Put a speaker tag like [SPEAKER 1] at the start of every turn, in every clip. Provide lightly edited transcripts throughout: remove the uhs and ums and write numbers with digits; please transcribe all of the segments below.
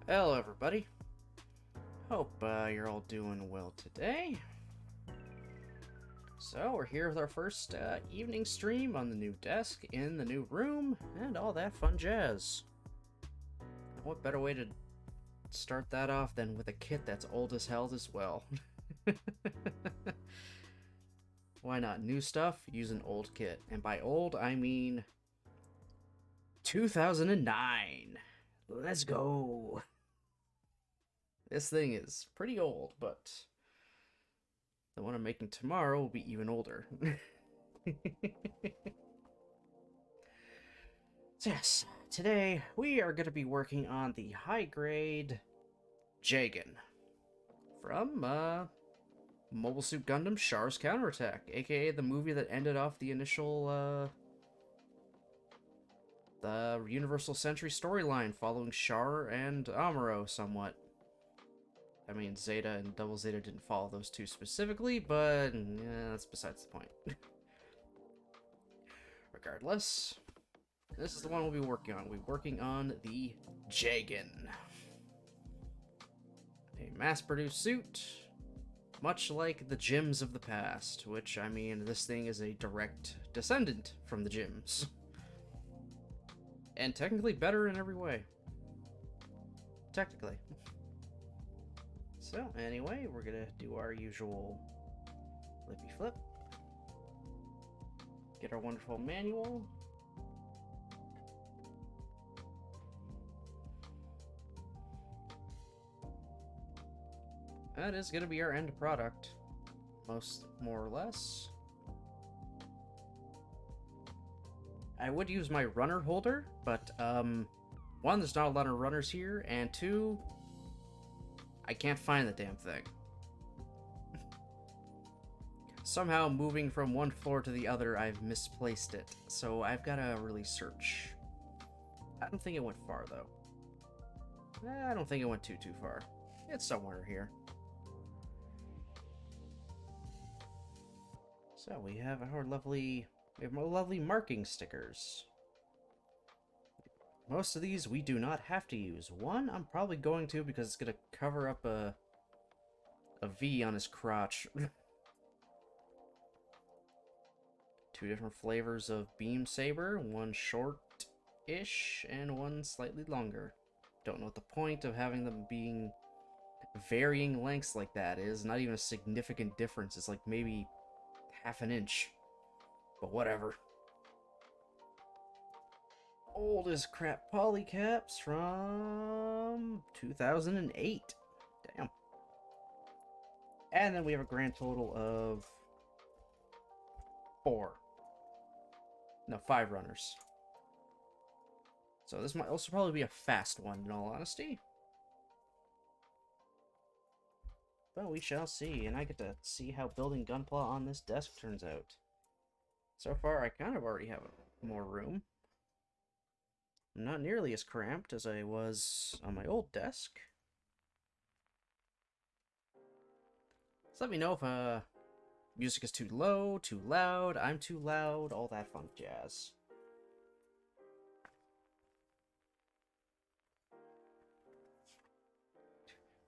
[SPEAKER 1] Hello, everybody. Hope you're all doing well today. So, we're here with our first evening stream on the new desk, in the new room, and all that fun jazz. What better way to start that off than with a kit that's old as hell as well? Why not? New stuff, use an old kit. And by old, I mean 2009. Let's go. This thing is pretty old, but the one I'm making tomorrow will be even older. So yes, today we are going to be working on the high-grade Jegan from Mobile Suit Gundam Char's Counterattack, aka the movie that ended off the initial the Universal Century storyline following Char and Amuro somewhat. I mean, Zeta and Double Zeta didn't follow those two specifically, but yeah, that's besides the point. Regardless, this is the one we'll be working on. We'll be working on the Jegan. A mass-produced suit, much like the gyms of the past, which, I mean, this thing is a direct descendant from the gyms. And technically better in every way. Technically. So, anyway, we're gonna do our usual flippy flip. Get our wonderful manual. That is gonna be our end product. More or less. I would use my runner holder, but, one, there's not a lot of runners here, and two, I can't find the damn thing. Somehow, moving from one floor to the other, I've misplaced it, so I've gotta really search. I don't think it went far, though. I don't think it went too far. It's somewhere here. So, we have our lovely marking stickers. Most of these we do not have to use. One I'm probably going to because it's going to cover up a V on his crotch. Two different flavors of Beam Saber, one short-ish and one slightly longer. Don't know what the point of having them being varying lengths like that is. Not even a significant difference. It's like maybe half an inch. But whatever. Old as crap polycaps from 2008. Damn. And then we have a grand total of 5 runners. So this might also probably be a fast one, in all honesty. But we shall see, and I get to see how building Gunpla on this desk turns out. So far, I kind of already have more room. I'm not nearly as cramped as I was on my old desk. So let me know if music is too low, too loud, I'm too loud, all that fun jazz.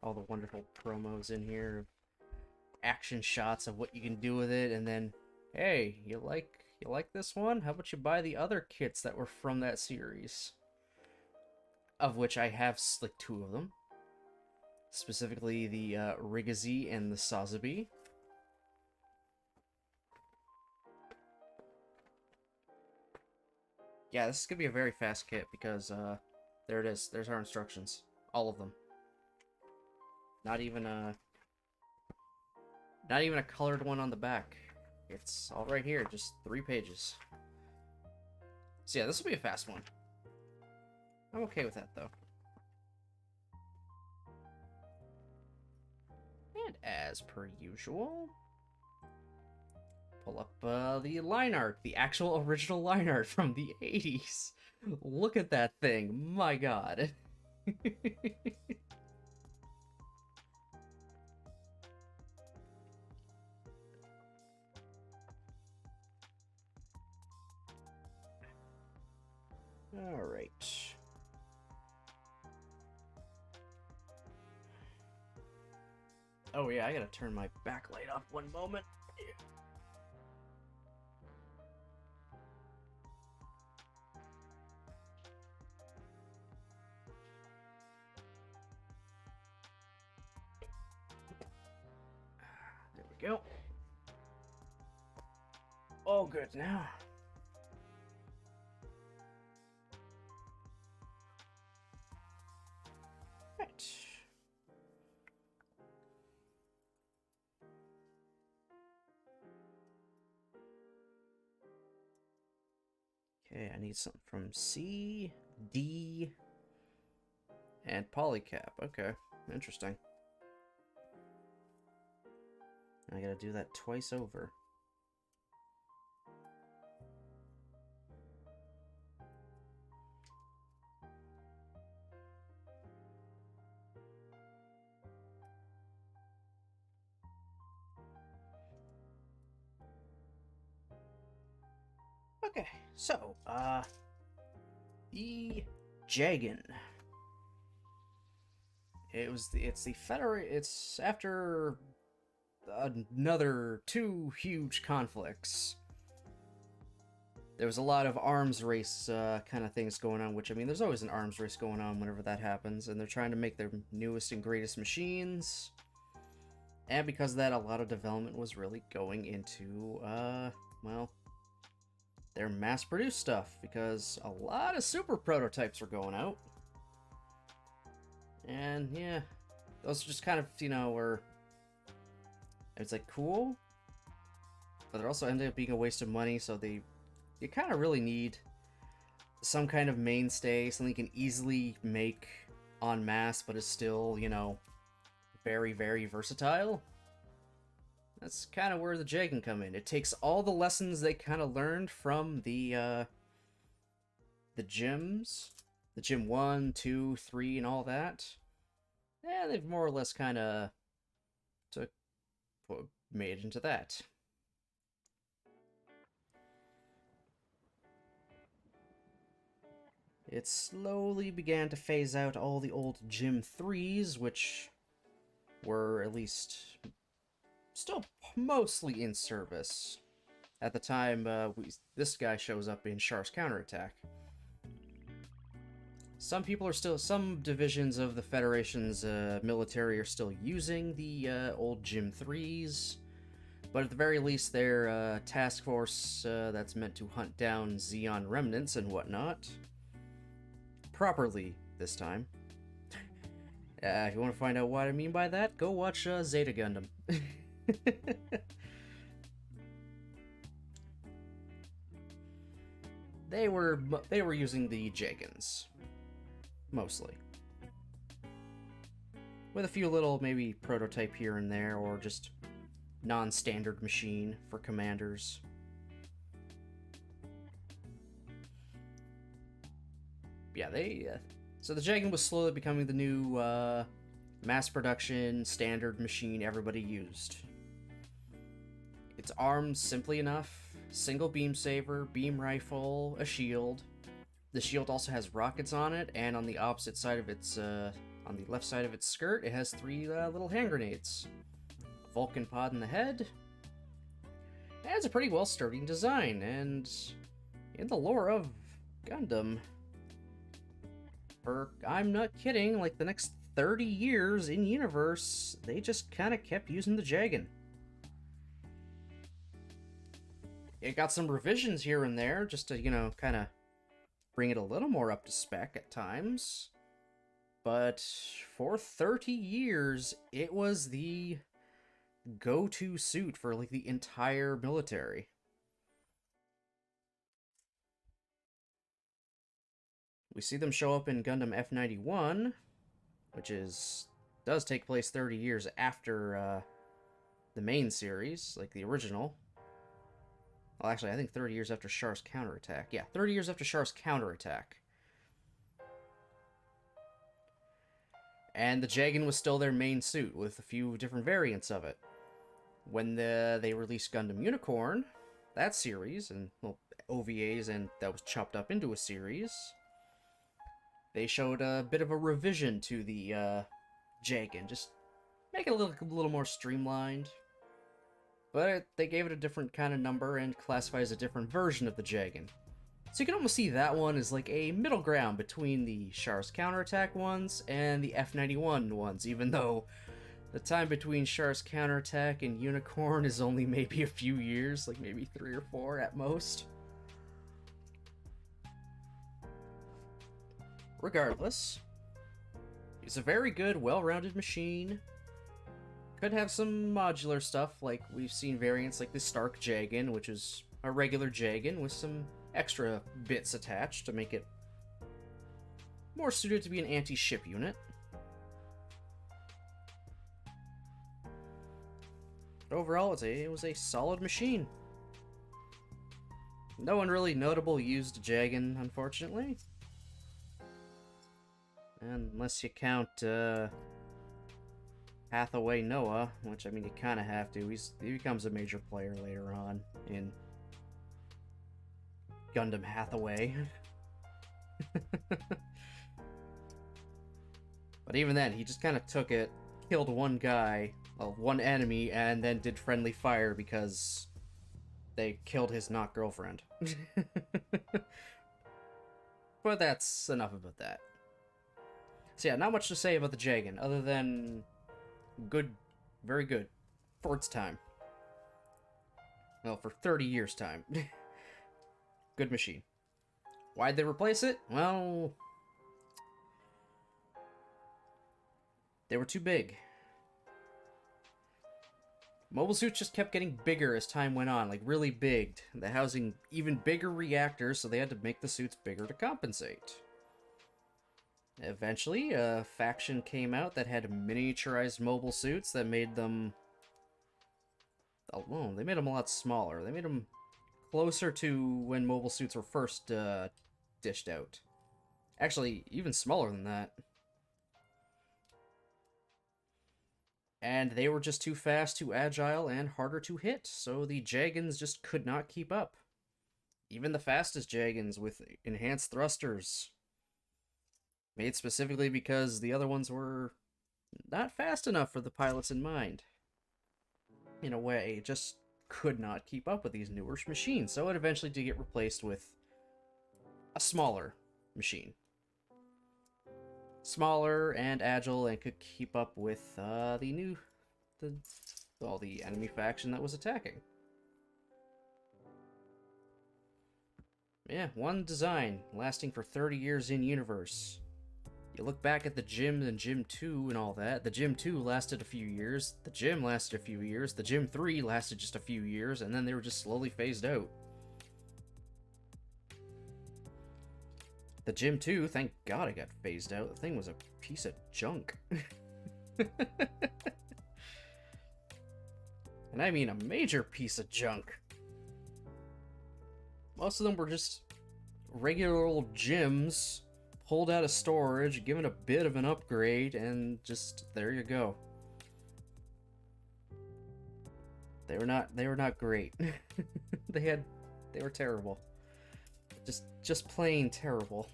[SPEAKER 1] All the wonderful promos in here, action shots of what you can do with it, and then, hey, you like this one? How about you buy the other kits that were from that series? Of which I have, like, 2 of them. Specifically the Rigazi and the Sazabi. Yeah, this is gonna be a very fast kit because, there it is. There's our instructions. All of them. Not even a colored one on the back. It's all right here, just 3 pages. So yeah, this will be a fast one. I'm okay with that, though. And as per usual, pull up the line art, the actual original line art from the 80s. Look at that thing, my god. Alright. Oh yeah, I gotta turn my backlight off one moment. There we go. All good now. Right. Okay, I need something from C, D, and polycap. Okay, interesting. I gotta do that twice over. Okay, so, the Jegan. It's after another two huge conflicts. There was a lot of arms race kind of things going on, which, I mean, there's always an arms race going on whenever that happens, and they're trying to make their newest and greatest machines. And because of that, a lot of development was really going into, well, their mass-produced stuff, because a lot of super prototypes were going out. And, yeah, those just kind of, you know, were... It's like, cool, but it also ended up being a waste of money, so you kind of really need some kind of mainstay, something you can easily make en masse, but is still, you know, very, very versatile. That's kind of where the Jegan come in. It takes all the lessons they kind of learned from the gyms, the Gym 1, 2, 3, and all that. Yeah, they've more or less kind of made into that. It slowly began to phase out all the old Gym 3s, which were at least still mostly in service. At the time, this guy shows up in Char's counterattack. Some divisions of the Federation's military are still using the old Gym 3s, but at the very least, their task force that's meant to hunt down Xeon remnants and whatnot, properly this time. If you want to find out what I mean by that, go watch Zeta Gundam. They were using the Jegans, mostly, with a few little maybe prototype here and there, or just non-standard machine for commanders. Yeah, so the Jegan was slowly becoming the new mass production standard machine everybody used. It's armed simply enough. Single beam saber, beam rifle, a shield. The shield also has rockets on it, and on the opposite side of its, on the left side of its skirt, it has three little hand grenades. Vulcan pod in the head. It has a pretty well sturdy design, and in the lore of Gundam, I'm not kidding, like the next 30 years in universe, they just kind of kept using the Jegan. It got some revisions here and there, just to, you know, kind of bring it a little more up to spec at times. But for 30 years, it was the go-to suit for, like, the entire military. We see them show up in Gundam F91, which does take place 30 years after the main series, like the original. Well, actually, I think 30 years after Char's counterattack. Yeah, 30 years after Char's counterattack. And the Jegan was still their main suit, with a few different variants of it. When they released Gundam Unicorn, that series, and well, OVAs, and that was chopped up into a series, they showed a bit of a revision to the Jegan, just make it a little more streamlined. But they gave it a different kind of number and classifies a different version of the Jegan. So you can almost see that one as like a middle ground between the Char's counterattack ones and the F91 ones, even though the time between Char's counterattack and Unicorn is only maybe a few years, like maybe 3 or 4 at most. Regardless, it's a very good, well-rounded machine. Could have some modular stuff, like we've seen variants like the Stark Jegan, which is a regular Jegan with some extra bits attached to make it more suited to be an anti-ship unit. But overall, it was a solid machine. No one really notable used Jegan, unfortunately. And unless you count Hathaway Noah, which I mean you kind of have to. He becomes a major player later on in Gundam Hathaway. But even then, he just kind of took it, killed one guy, one enemy, and then did friendly fire because they killed his not girlfriend. But that's enough about that. So yeah, not much to say about the Jegan, other than good, very good, for its time. Well, for 30 years' time. Good machine. Why'd they replace it? Well, they were too big. Mobile suits just kept getting bigger as time went on, like really big. The housing even bigger reactors, so they had to make the suits bigger to compensate. Eventually, a faction came out that had miniaturized mobile suits that made them... Oh, they made them a lot smaller. They made them closer to when mobile suits were first dished out. Actually, even smaller than that. And they were just too fast, too agile, and harder to hit, so the Jegans just could not keep up. Even the fastest Jegans with enhanced thrusters. Made specifically because the other ones were not fast enough for the pilots in mind. In a way, just could not keep up with these newer machines, so it eventually did get replaced with a smaller machine. Smaller and agile and could keep up with the enemy faction that was attacking. Yeah, one design lasting for 30 years in universe. You look back at the Gym and Gym 2 and all that. The Gym 2 lasted a few years, the Gym lasted a few years, the Gym 3 lasted just a few years, and then they were just slowly phased out. The Gym 2, thank God it got phased out. The thing was a piece of junk. And I mean a major piece of junk. Most of them were just regular old gyms pulled out of storage, given a bit of an upgrade, and just there you go. They were not great. They were terrible. Just plain terrible.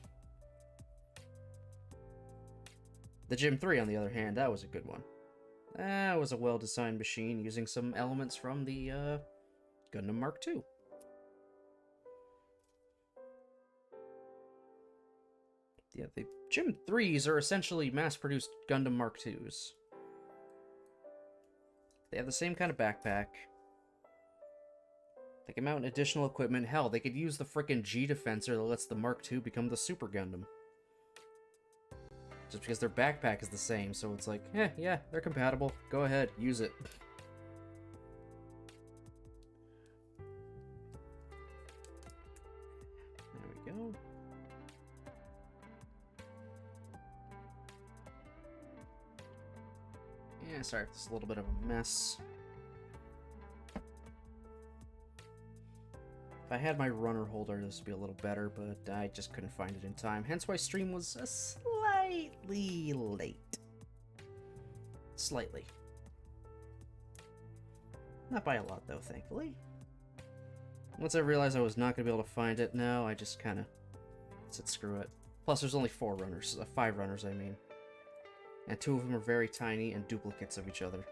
[SPEAKER 1] The Gym 3, on the other hand, that was a good one. That was a well-designed machine using some elements from the Gundam Mark II. Yeah, the Gym 3s are essentially mass-produced Gundam Mark IIs. They have the same kind of backpack. They can mount additional equipment. Hell, they could use the frickin' G-Defensor that lets the Mark II become the Super Gundam. Just because their backpack is the same, so it's like, yeah, they're compatible. Go ahead, use it. There we go. Yeah, sorry, this is a little bit of a mess. If I had my runner holder, this would be a little better, but I just couldn't find it in time. Hence why stream was slightly late. Slightly. Not by a lot, though, thankfully. Once I realized I was not going to be able to find it, now I just kind of said screw it. Plus, there's only 4 runners. 5 runners, I mean. And two of them are very tiny and duplicates of each other.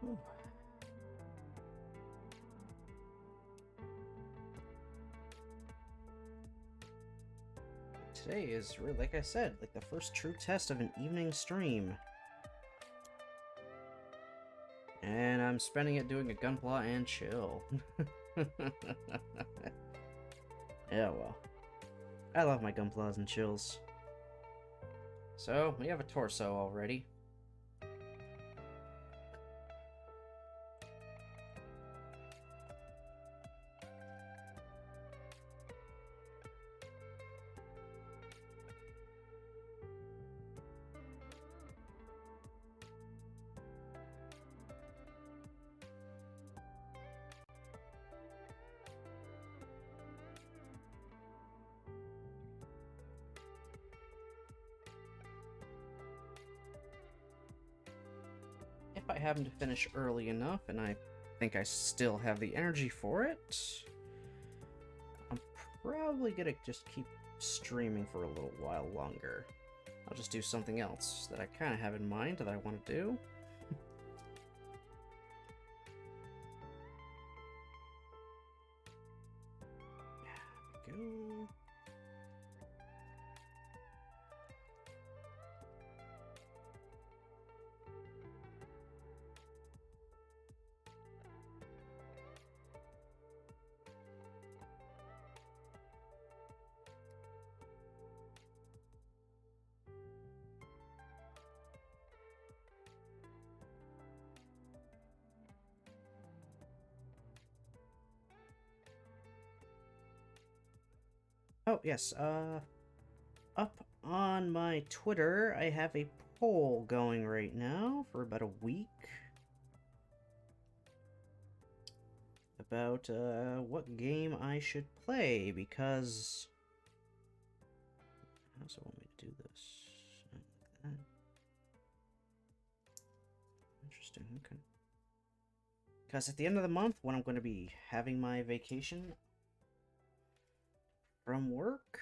[SPEAKER 1] Ooh. Today is, really, like I said, like the first true test of an evening stream. And I'm spending it doing a gunpla and chill. Yeah, well. I love my gunplas and chills. So, we have a torso already. If I happen to finish early enough, and I think I still have the energy for it, I'm probably gonna just keep streaming for a little while longer. I'll just do something else that I kind of have in mind that I want to do. There we go. Oh, yes, up on my Twitter, I have a poll going right now for about a week about, what game I should play, because... How does it want me to do this? Like that. Interesting, okay. Because at the end of the month, when I'm going to be having my vacation from work,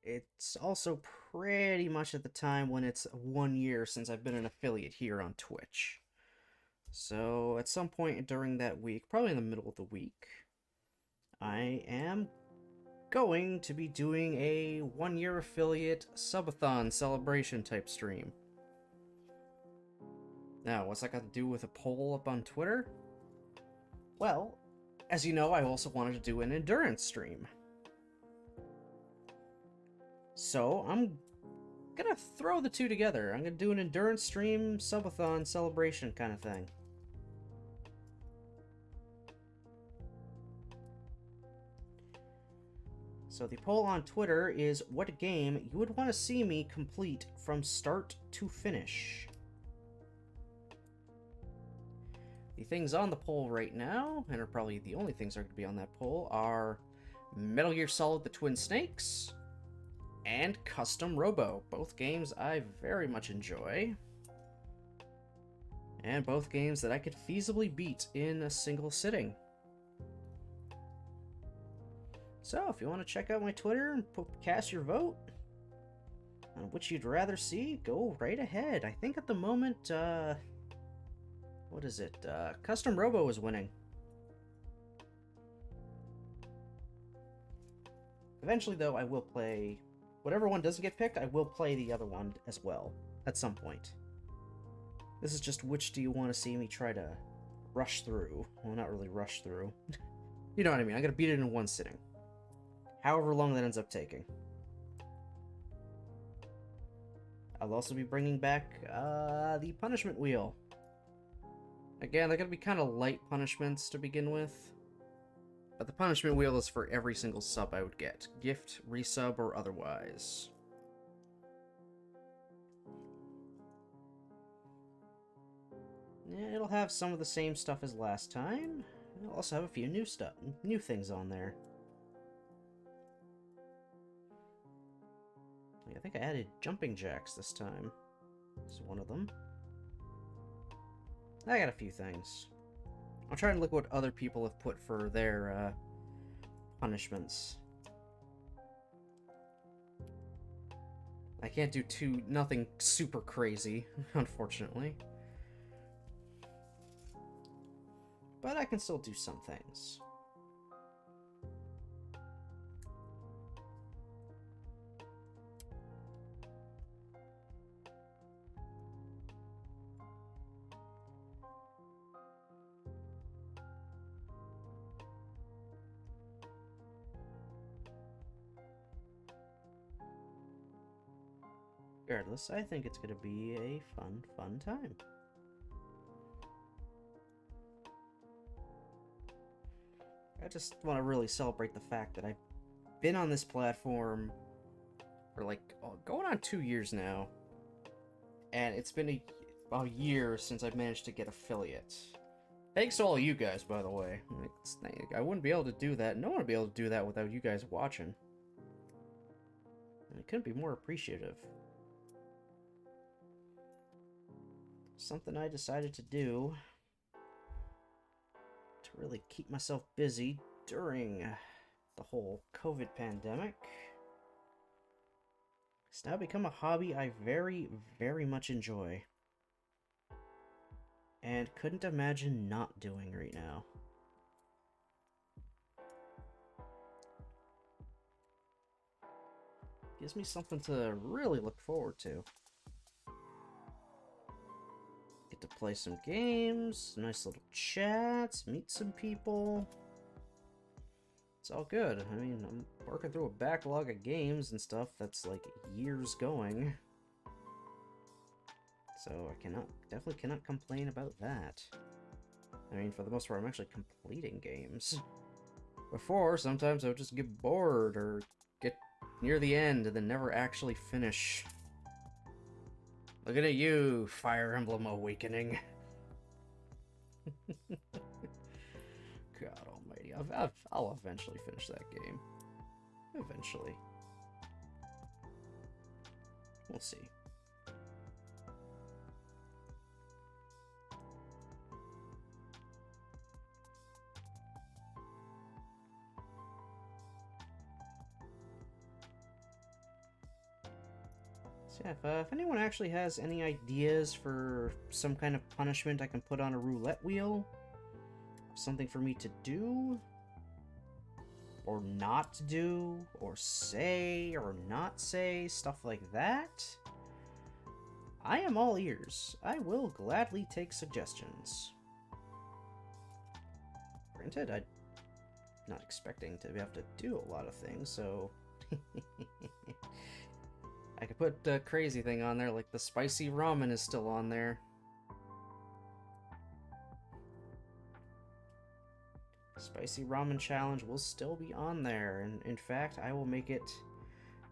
[SPEAKER 1] it's also pretty much at the time when it's 1 year since I've been an affiliate here on Twitch. So at some point during that week, probably in the middle of the week, I am going to be doing a 1-year affiliate subathon celebration type stream. Now, what's that got to do with a poll up on Twitter? Well, as you know, I also wanted to do an endurance stream. So, I'm gonna throw the two together. I'm gonna do an endurance stream, subathon, celebration kind of thing. So the poll on Twitter is what game you would want to see me complete from start to finish. The things on the poll right now, and are probably the only things that are going to be on that poll, are Metal Gear Solid: The Twin Snakes and Custom Robo. Both games I very much enjoy. And both games that I could feasibly beat in a single sitting. So, if you want to check out my Twitter and cast your vote on which you'd rather see, go right ahead. I think at the moment, what is it? Custom Robo is winning. Eventually, though, I will play... Whatever one doesn't get picked, I will play the other one as well, at some point. This is just which do you want to see me try to rush through. Well, not really rush through. You know what I mean, I'm gonna beat it in one sitting. However long that ends up taking. I'll also be bringing back the punishment wheel. Again, they're going to be kind of light punishments to begin with. But the punishment wheel is for every single sub I would get. Gift, resub, or otherwise. Yeah, it'll have some of the same stuff as last time. It'll also have a few new things on there. I think I added jumping jacks this time. This is one of them. I got a few things. I'll try and look what other people have put for their punishments. I can't do nothing super crazy, unfortunately. But I can still do some things. Regardless, I think it's going to be a fun time. I just want to really celebrate the fact that I've been on this platform for like going on 2 years now, and it's been about a year since I've managed to get affiliate. Thanks to all you guys, by the way. I wouldn't be able to do that. No one would be able to do that without you guys watching. And I couldn't be more appreciative. Something I decided to do to really keep myself busy during the whole COVID pandemic. It's now become a hobby I very much enjoy. And couldn't imagine not doing right now. Gives me something to really look forward to. Get to play some games, nice little chats, meet some people. It's all good. I mean, I'm working through a backlog of games and stuff that's like years going. So I definitely cannot complain about that. I mean, for the most part, I'm actually completing games. Before, sometimes I would just get bored or get near the end and then never actually finish. Looking at you, Fire Emblem Awakening. God almighty. I'll eventually finish that game. Eventually. We'll see. So yeah, if anyone actually has any ideas for some kind of punishment I can put on a roulette wheel, something for me to do, or not do, or say, or not say, stuff like that, I am all ears. I will gladly take suggestions. Granted, I'm not expecting to have to do a lot of things, so... I could put a crazy thing on there, like the spicy ramen is still on there. Spicy ramen challenge will still be on there, and in fact, I will make it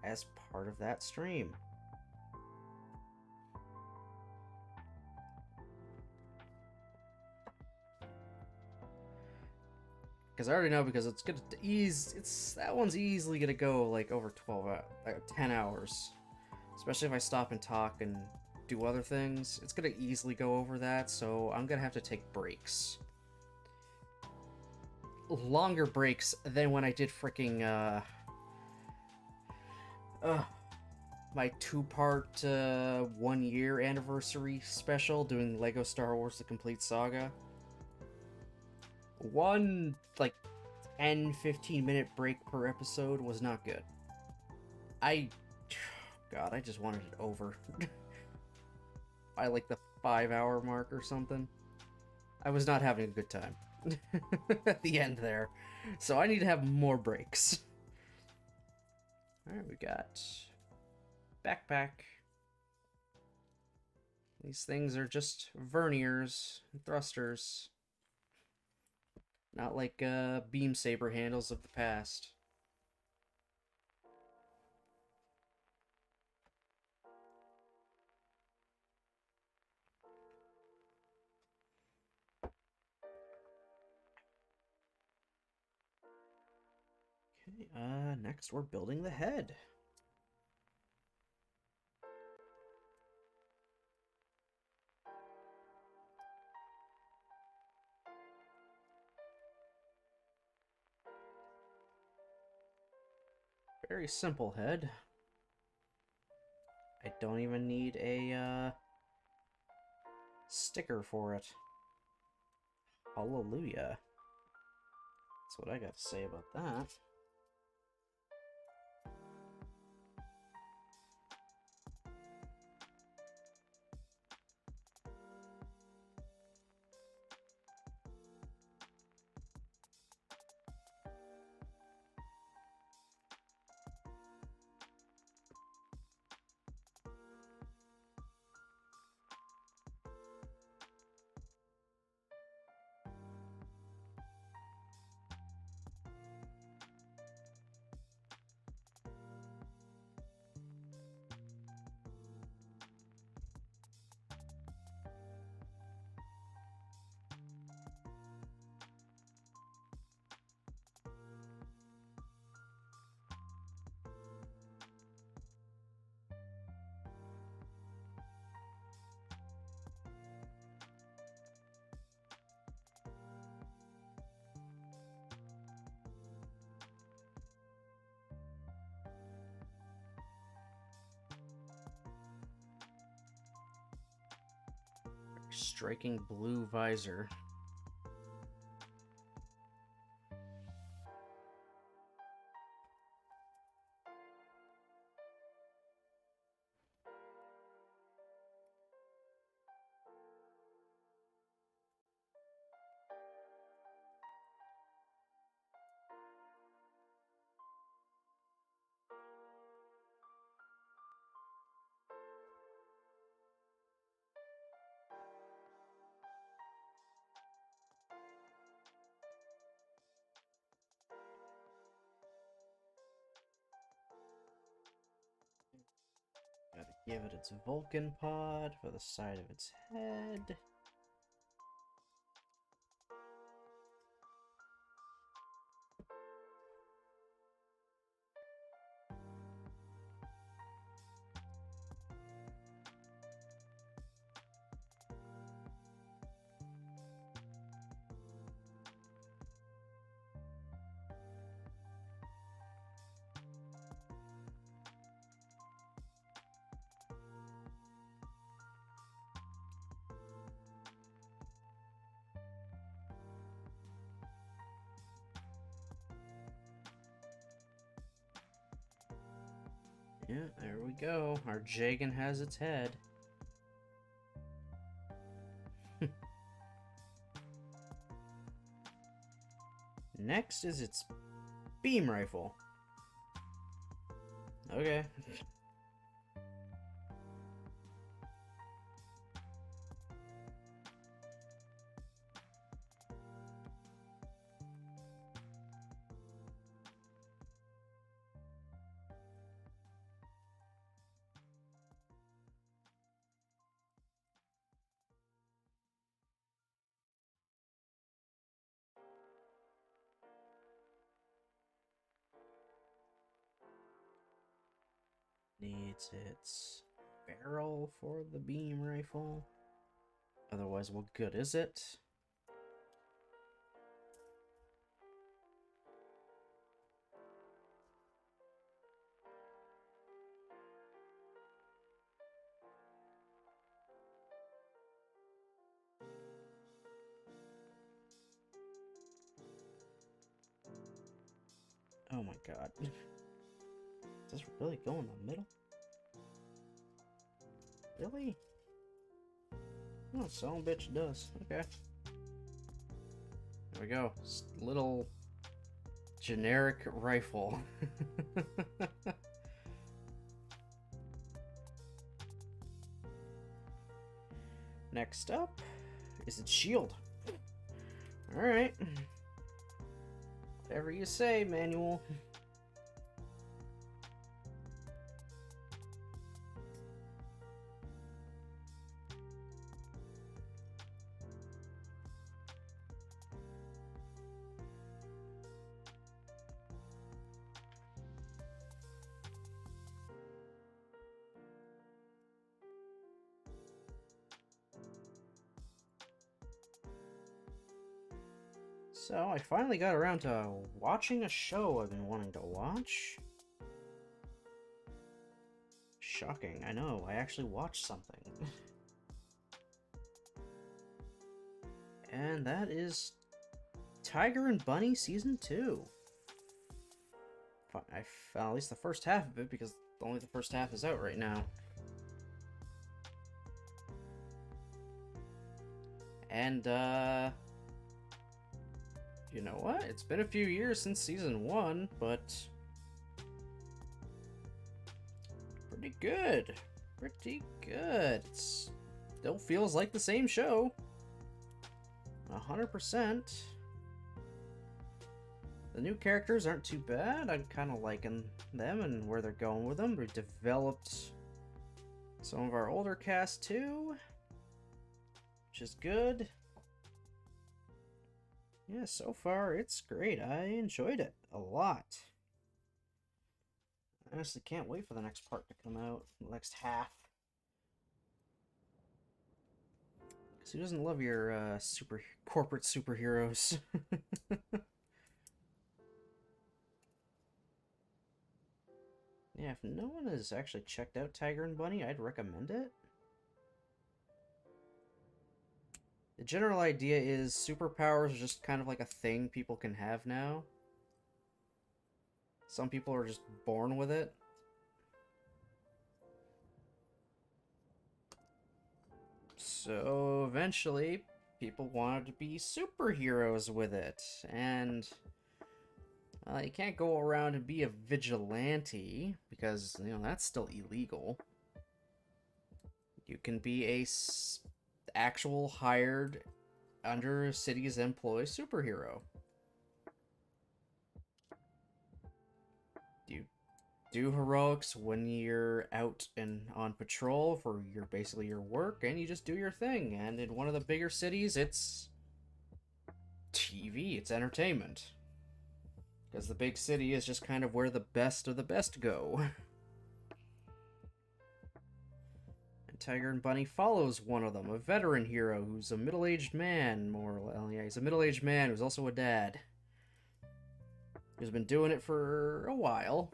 [SPEAKER 1] as part of that stream. Because I already know, because it's gonna that one's easily gonna go like over 10 hours. Especially if I stop and talk and do other things. It's gonna easily go over that, so I'm gonna have to take breaks. Longer breaks than when I did freaking, my 2-part, 1-year anniversary special doing LEGO Star Wars The Complete Saga. One, like, 10-15 minute break per episode was not good. God, I just wanted it over. By like the 5-hour mark or something. I was not having a good time. At the end there. So I need to have more breaks. Alright, we got backpack. These things are just verniers and thrusters. Not like beam saber handles of the past. Okay, next we're building the head. Very simple head. I don't even need a sticker for it. Hallelujah. That's what I got to say about that. Striking blue visor. Gotta give it its Vulcan pod for the side of its head. Yeah, there we go. Our Jegan has its head. Next is its beam rifle. Okay. Needs its barrel for the beam rifle. Otherwise, what good is it? Oh my god. Does this really go in the middle? Really? Oh, some bitch does. Okay. There we go. Little generic rifle. Next up is its shield. Alright. Whatever you say, manual. So, I finally got around to watching a show I've been wanting to watch. Shocking, I know, I actually watched something. And that is Tiger and Bunny Season 2. I found at least the first half of it, because only the first half is out right now. And, you know what? It's been a few years since Season 1, but pretty good. Pretty good. It still feels like the same show. 100%. The new characters aren't too bad. I'm kind of liking them and where they're going with them. We've developed some of our older cast too, which is good. Yeah, so far it's great. I enjoyed it a lot. I honestly can't wait for the next part to come out, the next half. Because who doesn't love your corporate superheroes? Yeah, if no one has actually checked out Tiger and Bunny, I'd recommend it. The general idea is superpowers are just kind of like a thing people can have now. Some people are just born with it. So eventually, people wanted to be superheroes with it. And you can't go around and be a vigilante, because, you know, that's still illegal. You can be a actual hired, under a city's employ superhero. You do heroics when you're out and on patrol for basically your work, and you just do your thing. And in one of the bigger cities, it's TV, it's entertainment. Because the big city is just kind of where the best of the best go. And Tiger and Bunny follows one of them, a veteran hero who's a middle-aged man, more or less. Yeah, he's a middle-aged man who's also a dad. Who's been doing it for a while.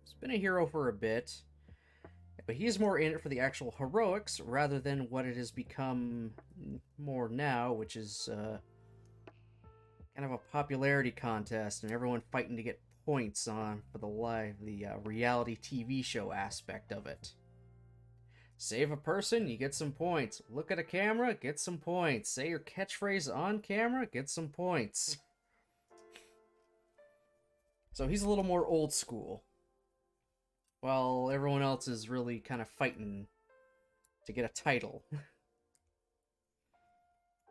[SPEAKER 1] He's been a hero for a bit. But he's more in it for the actual heroics, rather than what it has become more now, which is, kind of a popularity contest and everyone fighting to get points on for the reality TV show aspect of it. Save a person, you get some points. Look at a camera, get some points. Say your catchphrase on camera, get some points. So he's a little more old school, while everyone else is really kind of fighting to get a title.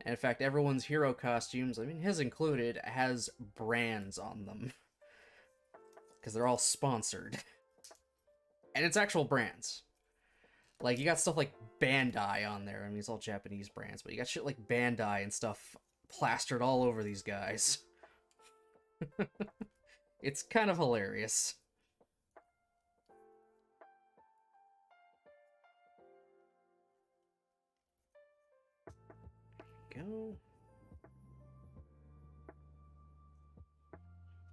[SPEAKER 1] And in fact, everyone's hero costumes, I mean his included, has brands on them. Because they're all sponsored. And it's actual brands. Like, you got stuff like Bandai on there. I mean, it's all Japanese brands, but you got shit like Bandai and stuff plastered all over these guys. It's kind of hilarious. Go.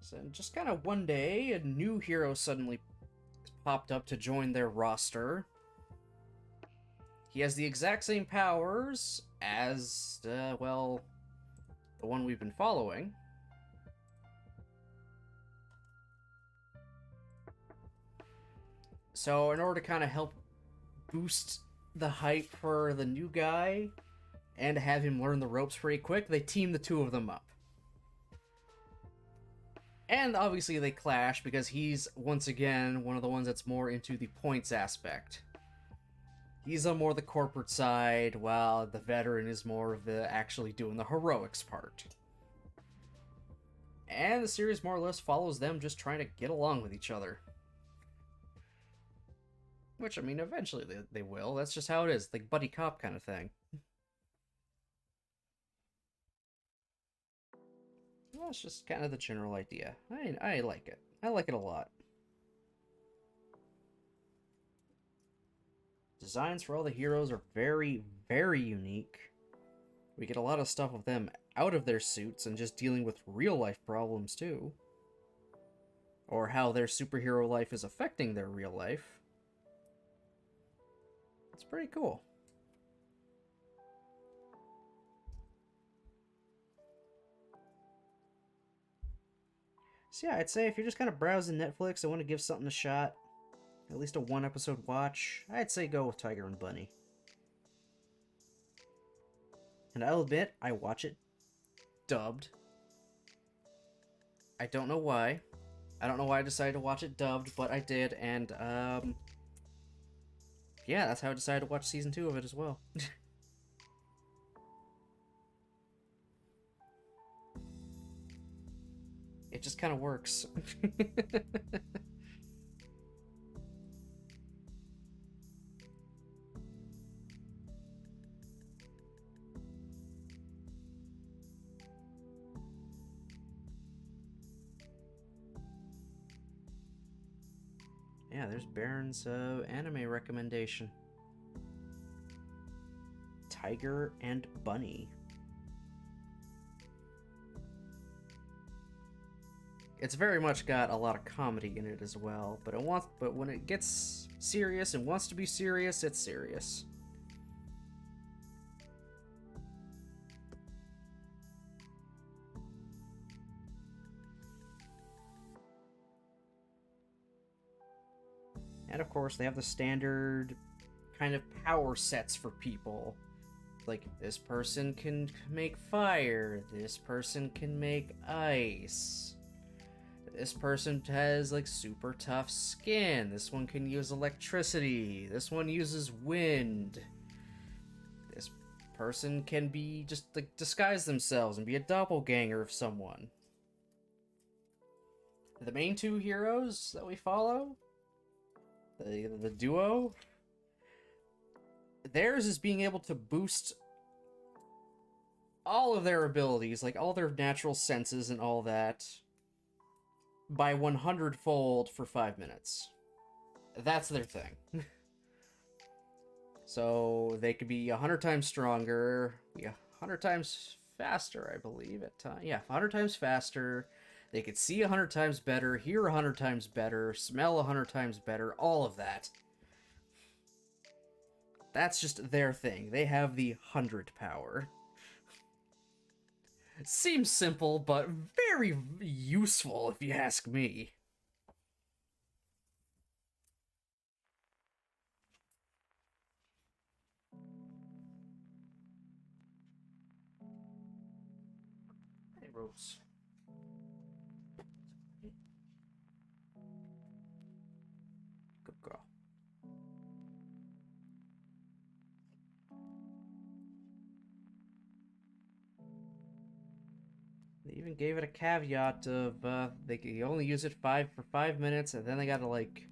[SPEAKER 1] So just kind of one day, a new hero suddenly popped up to join their roster. He has the exact same powers as, well, the one we've been following. So in order to kind of help boost the hype for the new guy, and to have him learn the ropes pretty quick, they team the two of them up. And obviously they clash, because he's, once again, one of the ones that's more into the points aspect. He's on more the corporate side, while the veteran is more of the actually doing the heroics part. And the series more or less follows them just trying to get along with each other. Which, I mean, eventually they will. That's just how it is. Like buddy cop kind of thing. Well, it's just kind of the general idea. I like it. I like it a lot. Designs for all the heroes are very, very unique. We get a lot of stuff of them out of their suits and just dealing with real-life problems, too. Or how their superhero life is affecting their real life. It's pretty cool. So yeah, I'd say if you're just kind of browsing Netflix and want to give something a shot, at least a one-episode watch, I'd say go with Tiger and Bunny. And I'll admit, I watch it dubbed. I don't know why. I don't know why I decided to watch it dubbed, but I did, and, yeah, that's how I decided to watch Season 2 of it as well. It just kind of works. Yeah, there's Baron's anime recommendation. Tiger and Bunny. It's very much got a lot of comedy in it as well, but when it gets serious and wants to be serious, it's serious. And of course, they have the standard kind of power sets for people. Like, this person can make fire, this person can make ice. This person has, like, super tough skin. This one can use electricity. This one uses wind. This person can be just, like, disguise themselves and be a doppelganger of someone. The main two heroes that we follow, the duo, theirs is being able to boost all of their abilities, like all their natural senses and all that, by 100-fold for 5 minutes. That's their thing. So they could be 100 times stronger, be 100 times faster, I believe, at times. Yeah, 100 times faster. They could see 100 times better, hear 100 times better, smell 100 times better, all of that. That's just their thing. They have the 100 power. Seems simple, but very useful, if you ask me. Hey, Rose. Good girl. They even gave it a caveat of they can only use it for 5 minutes, and then they gotta like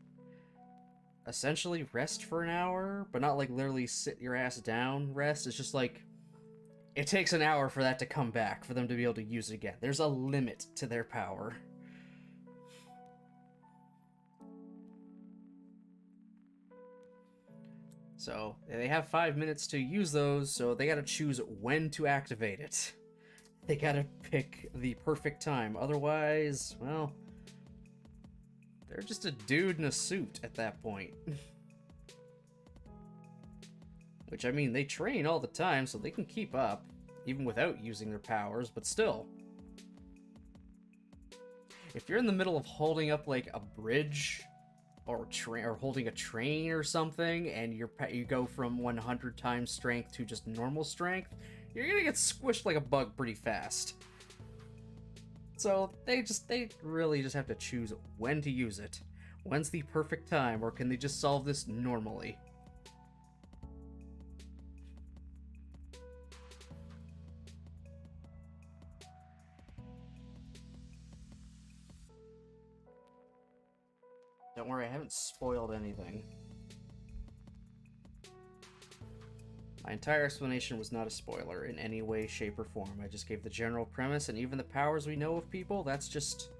[SPEAKER 1] essentially rest for an hour, but not like literally sit your ass down rest. It's just like it takes an hour for that to come back for them to be able to use it again. There's a limit to their power. So they have 5 minutes to use those, so they gotta choose when to activate it. They gotta pick the perfect time. Otherwise, well, they're just a dude in a suit at that point. Which, I mean, they train all the time, so they can keep up, even without using their powers, but still. If you're in the middle of holding up, like, a bridge, or holding a train or something, and you go from 100 times strength to just normal strength, you're gonna get squished like a bug pretty fast. So they really just have to choose when to use it. When's the perfect time, or can they just solve this normally? Don't worry, I haven't spoiled anything. My entire explanation was not a spoiler in any way, shape, or form. I just gave the general premise, and even the powers we know of people, that's just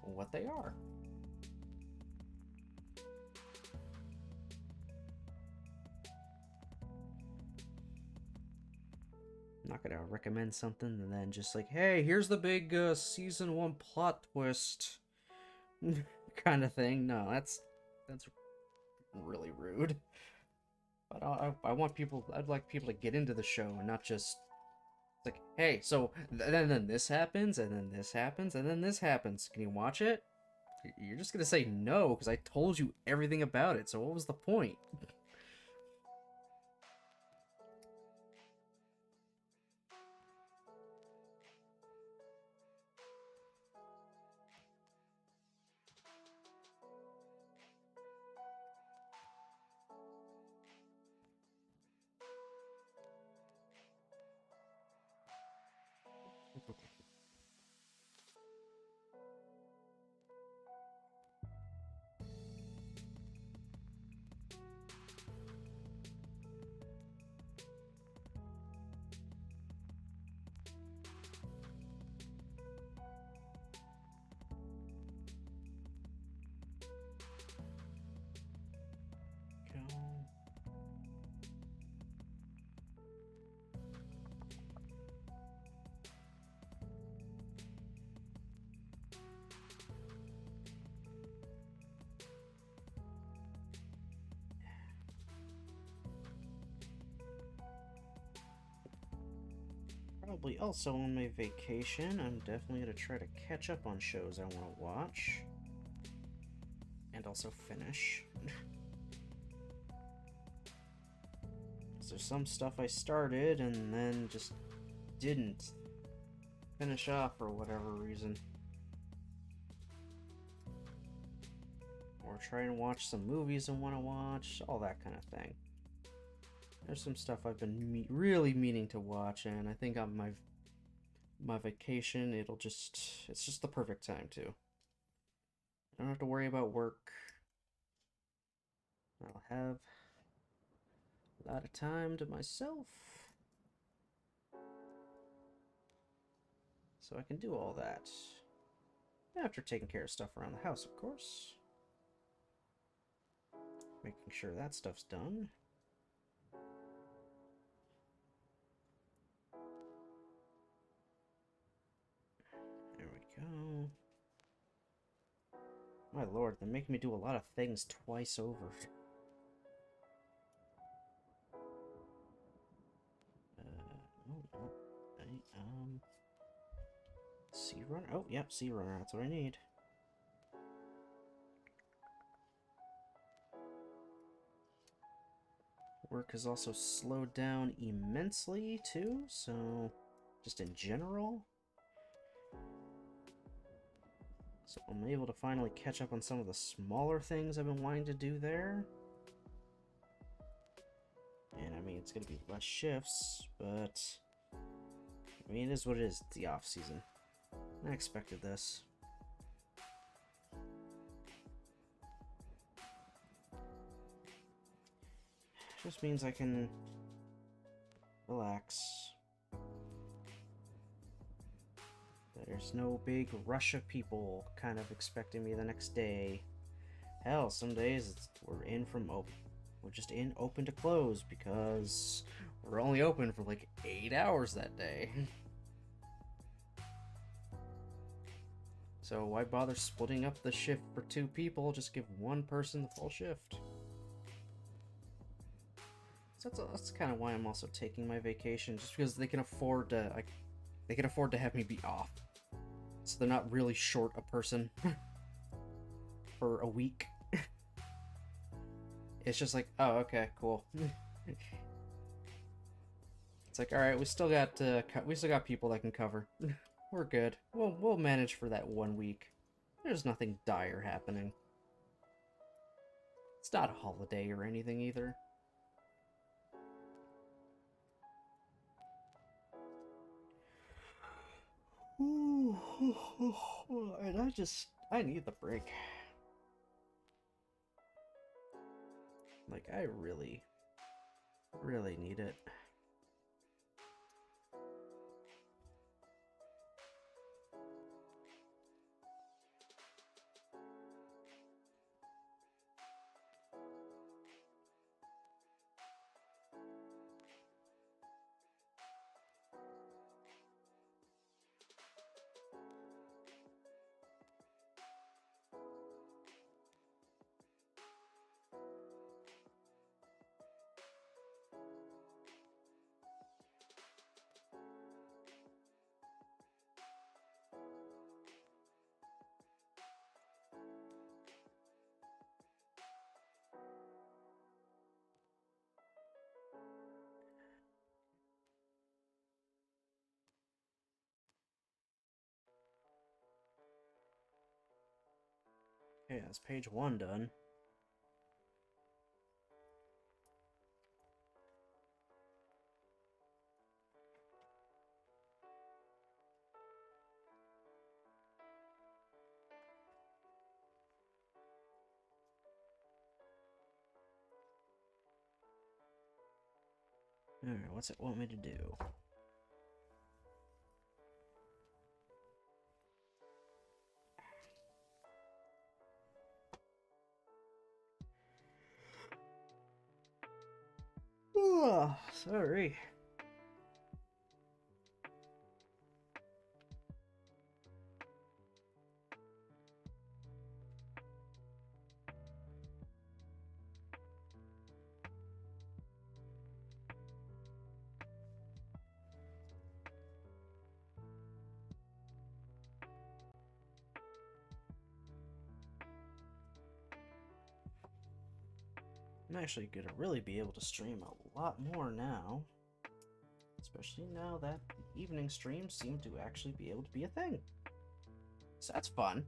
[SPEAKER 1] what they are. I'm not gonna recommend something and then just like, hey, here's the big season 1 plot twist kind of thing. No, that's really rude. But I want people. I'd like people to get into the show and not just like, hey, so then this happens, and then this happens, and then this happens. Can you watch it? You're just gonna say no because I told you everything about it. So what was the point? Probably also on my vacation, I'm definitely going to try to catch up on shows I want to watch. And also finish. There's some stuff I started and then just didn't finish off for whatever reason. Or try and watch some movies I want to watch, all that kind of thing. There's some stuff I've been really meaning to watch, and I think on my vacation, it's just the perfect time to. I don't have to worry about work. I'll have a lot of time to myself. So I can do all that. After taking care of stuff around the house, of course. Making sure that stuff's done. There we go. My lord, they're making me do a lot of things twice over. Sea Runner? Oh, yep, Sea Runner, that's what I need. Work has also slowed down immensely, too, so just in general. So I'm able to finally catch up on some of the smaller things I've been wanting to do there. And I mean, it's going to be less shifts, but I mean, it is what it is. It's the off season. I expected this. Just means I can relax. There's no big rush of people kind of expecting me the next day. Hell, some days we're in from open. We're just in open to close because we're only open for like 8 hours that day. So why bother splitting up the shift for 2 people? Just give one person the full shift. So that's kind of why I'm also taking my vacation, just because they can afford to have me be off. So they're not really short a person for a week. It's just like, oh, okay, cool. It's like, all right, we still got people that can cover. We're good. We'll manage for that 1 week. There's nothing dire happening. It's not a holiday or anything either. And I need the break. Like, I really need it. Okay, that's page 1 done. Alright, what's it want me to do? Oh, sorry. I'm actually gonna really be able to stream a lot more now. Especially now that the evening streams seem to actually be able to be a thing. So that's fun.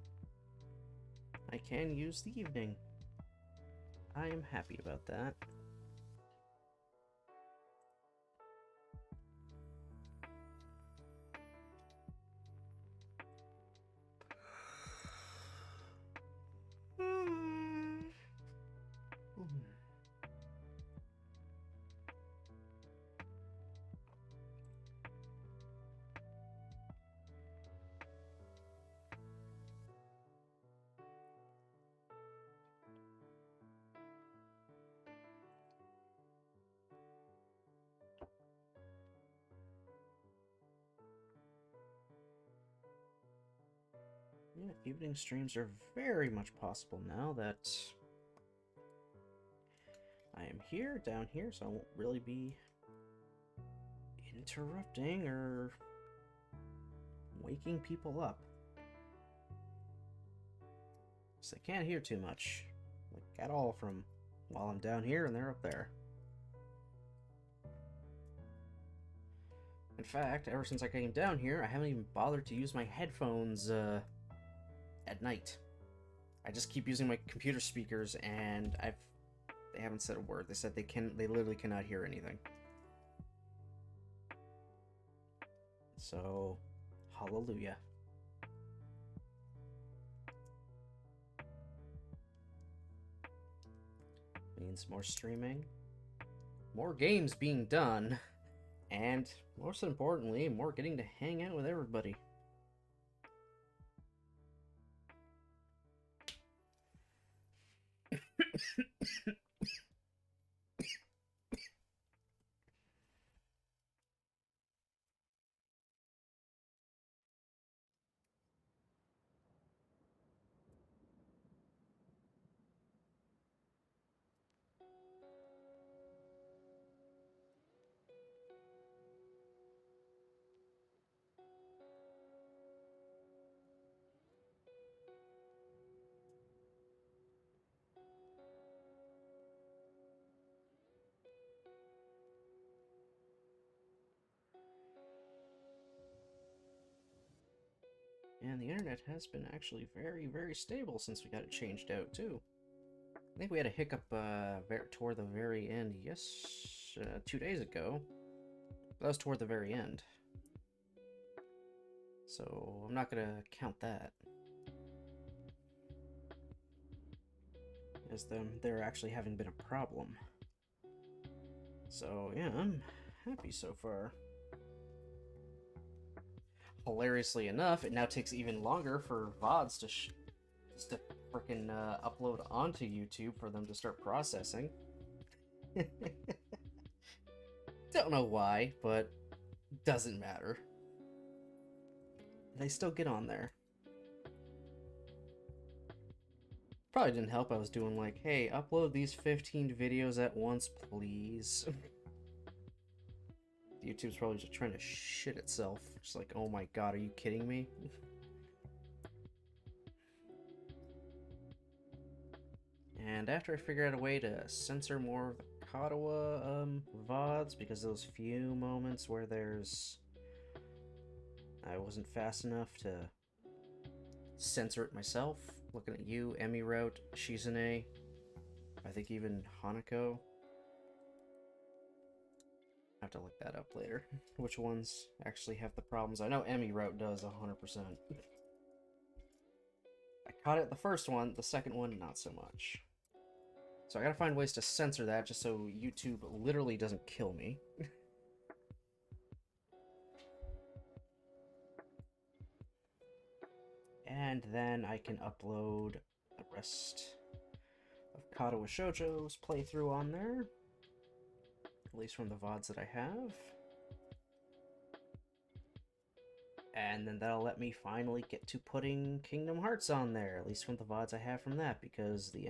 [SPEAKER 1] I can use the evening. I am happy about that. Yeah, evening streams are very much possible now that I am here, down here, so I won't really be interrupting or waking people up. So they can't hear too much, like at all, from while I'm down here and they're up there. In fact, ever since I came down here, I haven't even bothered to use my headphones at night. I just keep using my computer speakers, and they haven't said a word. They said they literally cannot hear anything. So, hallelujah. Means more streaming, more games being done, and most importantly, more getting to hang out with everybody. And the internet has been actually very, very stable since we got it changed out, too. I think we had a hiccup toward the very end, 2 days ago. That was toward the very end. So I'm not going to count that as there actually having been a problem. So yeah, I'm happy so far. Hilariously enough, it now takes even longer for VODs to frickin' upload onto YouTube for them to start processing. Don't know why, but doesn't matter. They still get on there. Probably didn't help I was doing like, hey, upload these 15 videos at once, please. YouTube's probably just trying to shit itself. Just like, oh my god, are you kidding me? And after I figure out a way to censor more of the Katawa VODs, because those few moments where I wasn't fast enough to censor it myself, Looking at you, Emmy wrote, Shizune, I think even Hanako. I have to look that up later. Which ones actually have the problems? I know Emmy wrote does 100%. I caught it the first one, the second one, not so much. So I gotta find ways to censor that just so YouTube literally doesn't kill me. And then I can upload the rest of Katawa Shoujo's playthrough on there. At least from the VODs that I have. And then that'll let me finally get to putting Kingdom Hearts on there, at least from the VODs I have from that, because the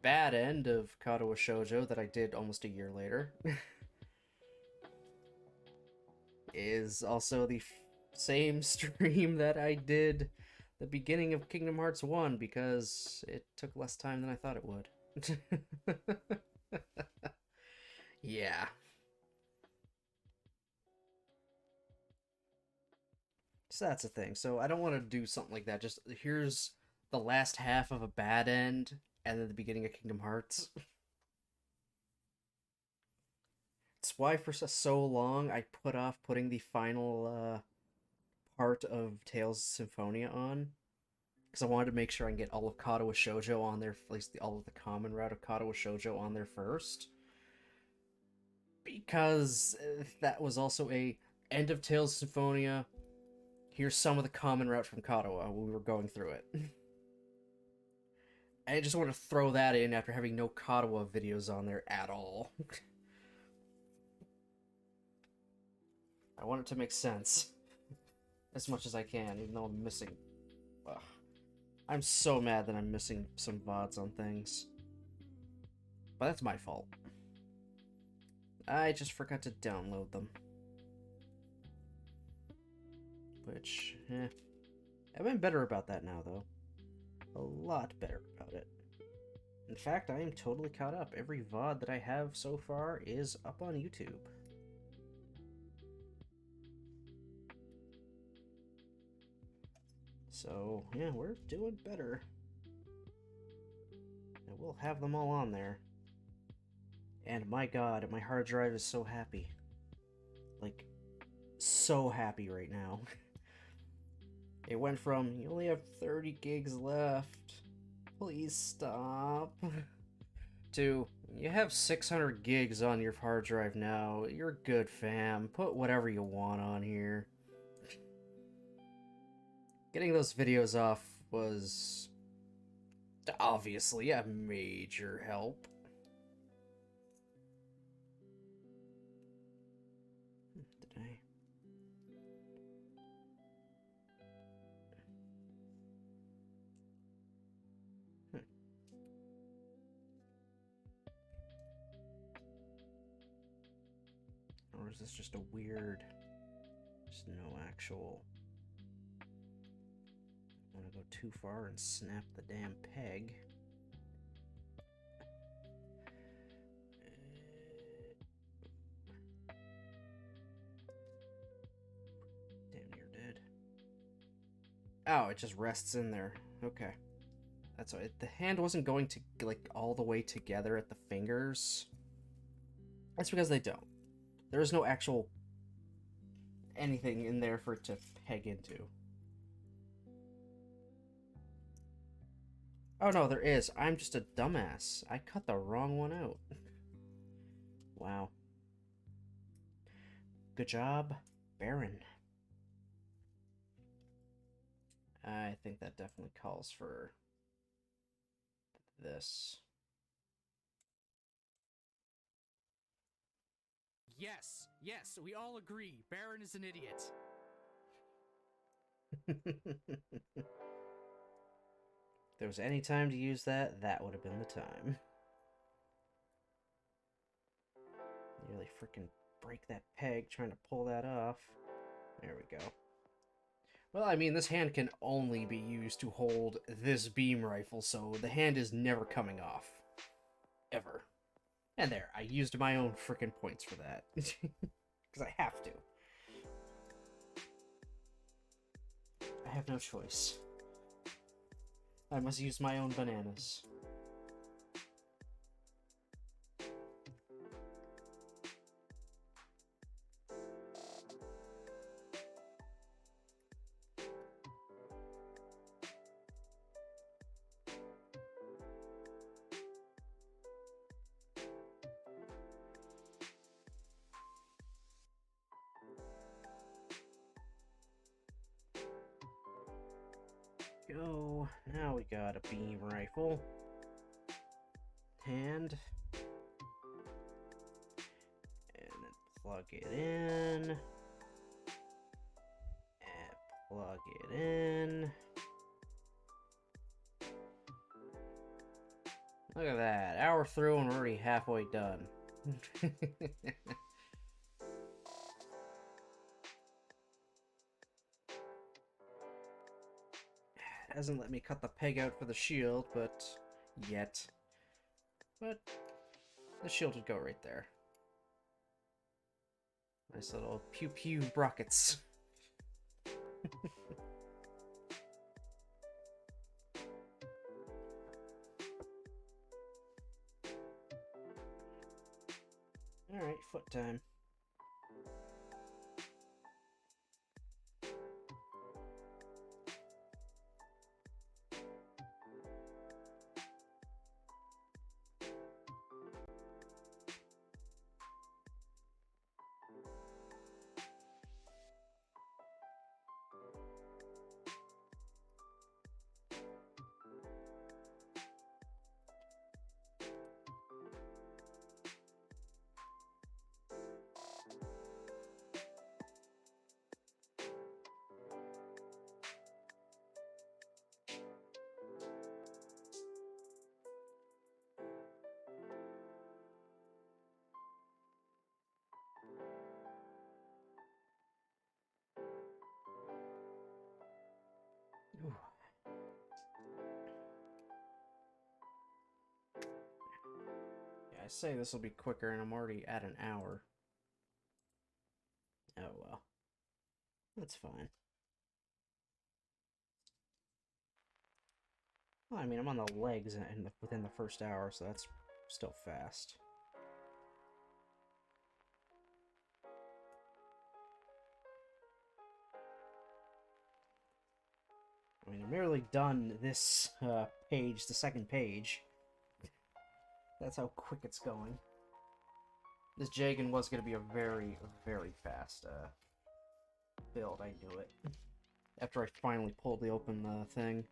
[SPEAKER 1] bad end of Katawa Shoujo that I did almost a year later is also the same stream that I did the beginning of Kingdom Hearts 1 because it took less time than I thought it would. Yeah. So that's the thing. So I don't want to do something like that. Just here's the last half of a bad end and then the beginning of Kingdom Hearts. It's why for so long I put off putting the final part of Tales of Symphonia on. Because I wanted to make sure I can get all of Katawa Shoujo on there, at least all of the common route of Katawa Shoujo on there first. Because that was also a end of Tales of Symphonia. Here's some of the common route from Katawa when we were going through it. I just want to throw that in after having no Katawa videos on there at all. I want it to make sense as much as I can, even though I'm missing... Ugh. I'm so mad that I'm missing some VODs on things. But that's my fault. I just forgot to download them. Which, I've been better about that now, though. A lot better about it. In fact, I am totally caught up. Every VOD that I have so far is up on YouTube. So, yeah, we're doing better. And we'll have them all on there. And my god, my hard drive is so happy. Like, so happy right now. It went from, you only have 30 gigs left, please stop, to, you have 600 gigs on your hard drive now, you're good fam, put whatever you want on here. Getting those videos off was obviously a major help. Did I? Or is this just a weird, just no actual... I want to go too far and snap the damn peg. Damn near dead. Oh, it just rests in there. Okay. That's why the hand wasn't going to, like, all the way together at the fingers. That's because they don't. There is no actual anything in there for it to peg into. Oh no, there is. I'm just a dumbass. I cut the wrong one out. Wow. Good job, Baron. I think that definitely calls for this.
[SPEAKER 2] Yes, we all agree. Baron is an idiot.
[SPEAKER 1] If there was any time to use that, that would have been the time. Nearly freaking break that peg trying to pull that off. There we go. Well, I mean, this hand can only be used to hold this beam rifle, so the hand is never coming off. Ever. And there, I used my own freaking points for that. Because I have to. I have no choice. I must use my own bananas. Go. Now we got a beam rifle. And then plug it in. And plug it in. Look at that. Hour through and we're already halfway done. Hasn't let me cut the peg out for the shield, but yet. But the shield would go right there. Nice little pew pew rockets. Alright, foot time. Ooh. Yeah, I say this will be quicker and I'm already at an hour. Oh well. That's fine. Well, I mean, I'm on the legs within the first hour, so that's still fast. I mean, I'm nearly done this page, the second page. That's how quick it's going. This Jegan was going to be a very, very fast build, I knew it. After I finally pulled open the thing.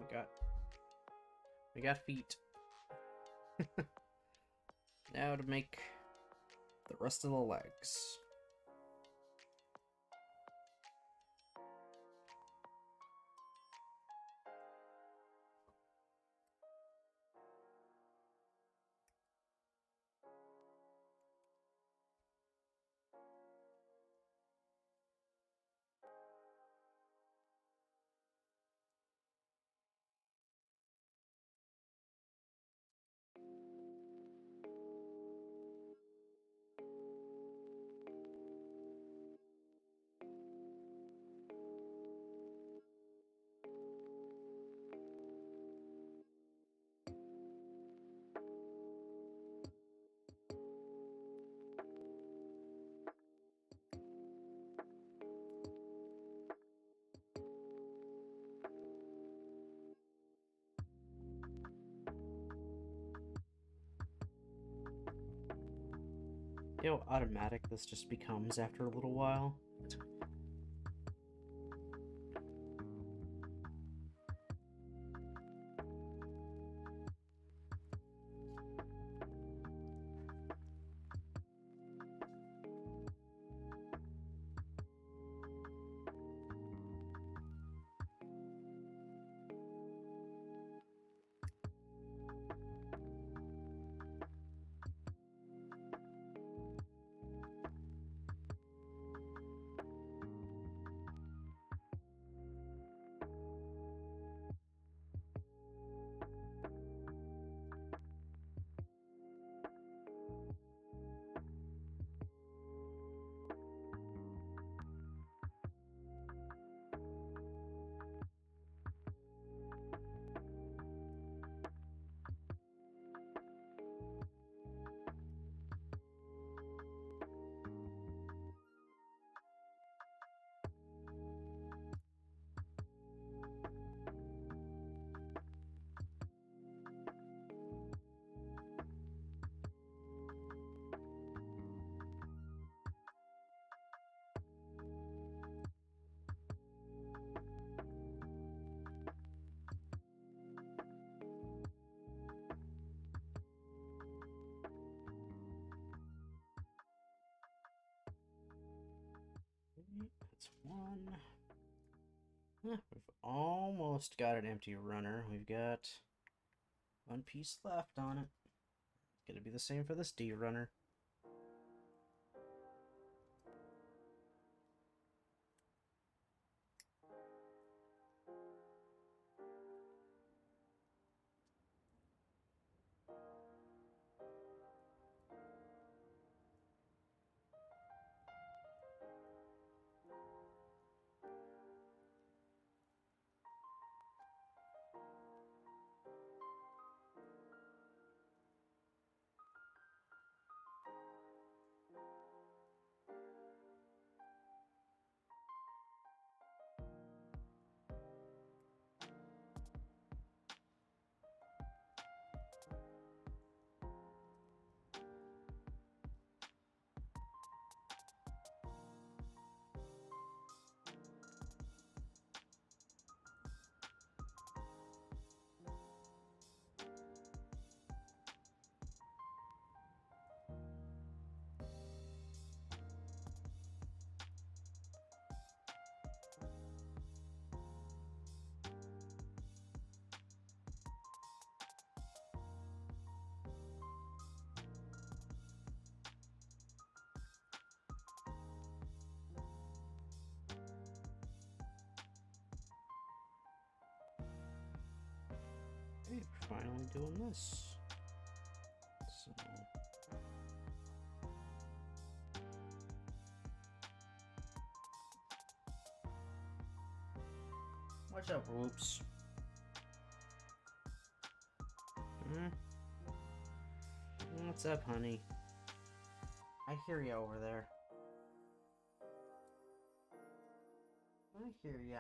[SPEAKER 1] Okay, we got feet. Now to make the rest of the legs. You know how automatic this just becomes after a little while? That's one. We've almost got an empty runner. We've got one piece left on it. It's gonna be the same for this D runner. Okay, we're finally doing this. So watch out, whoops. What's up, honey? I hear you over there. I hear ya.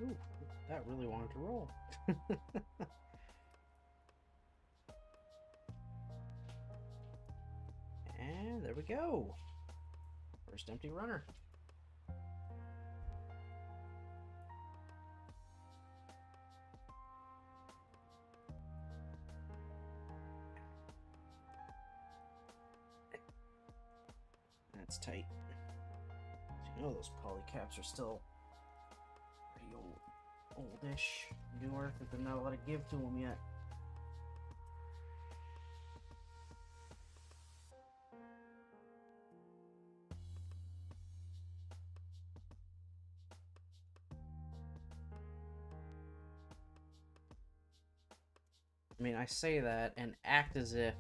[SPEAKER 1] Ooh, that really wanted to roll. And there we go. First empty runner. That's tight. You know those polycaps are still pretty oldish, newer, but there's not a lot of give to them yet. I mean, I say that and act as if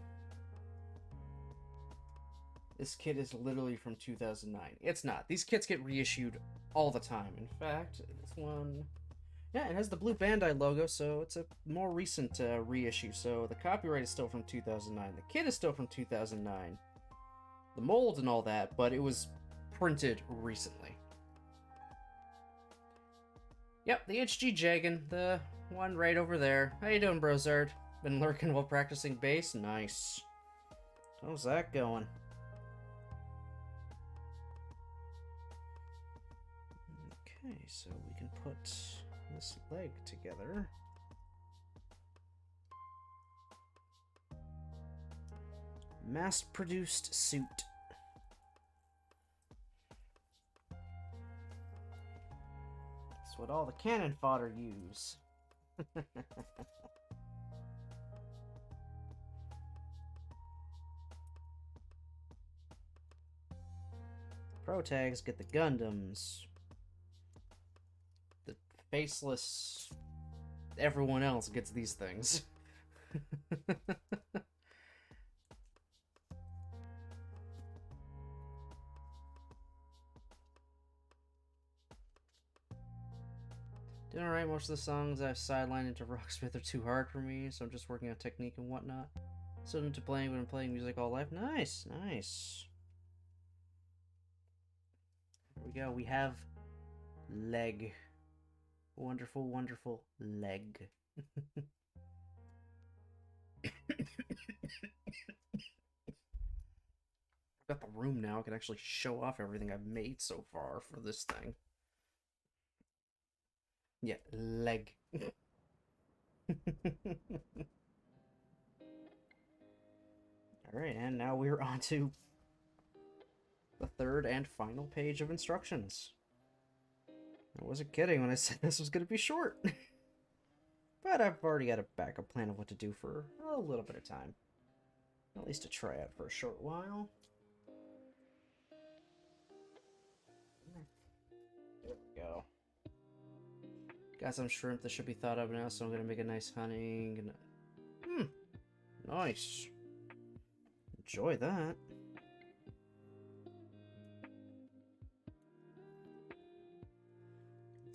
[SPEAKER 1] this kit is literally from 2009. It's not. These kits get reissued all the time. In fact, this one... Yeah, it has the blue Bandai logo, so it's a more recent reissue. So the copyright is still from 2009. The kit is still from 2009. The mold and all that, but it was printed recently. Yep, the HG Jegan, the one right over there. How you doing, Brozard? Been lurking while practicing bass? Nice. How's that going? Okay, so we can put this leg together. Mass-produced suit. That's what all the cannon fodder use. Pro tags get the Gundams. The faceless everyone else gets these things. Doing alright, most of the songs I've sidelined into Rocksmith are too hard for me, so I'm just working on technique and whatnot. Still into playing, but I'm playing music all life. Nice, nice. There we go, we have leg. Wonderful, wonderful leg. I've got the room now, I can actually show off everything I've made so far for this thing. Yeah, leg. Alright, and now we're on to the third and final page of instructions. I wasn't kidding when I said this was going to be short. But I've already got a backup plan of what to do for a little bit of time. At least to try out for a short while. There we go. Got some shrimp that should be thawed up now, so I'm going to make a nice honey. Nice. Enjoy that.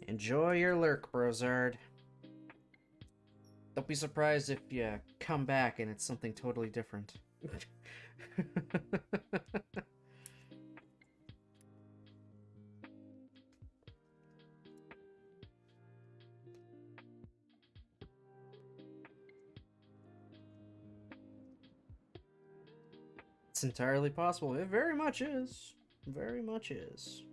[SPEAKER 1] Enjoy your lurk, Brozard. Don't be surprised if you come back and it's something totally different. It's entirely possible. It very much is. Very much is.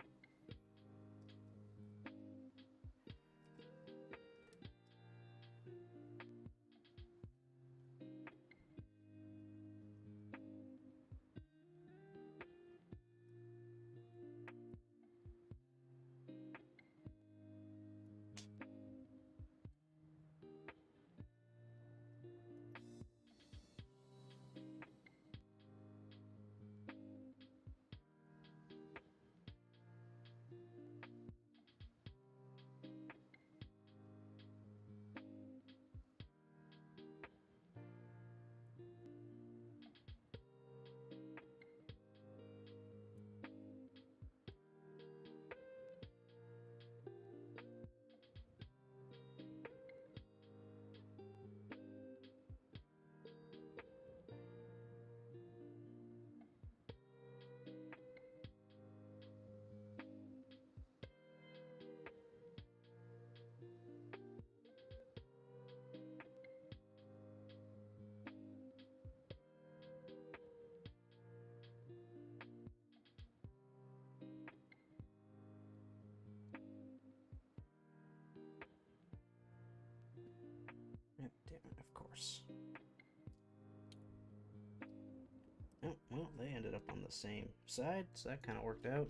[SPEAKER 1] same side, so that kind of worked out.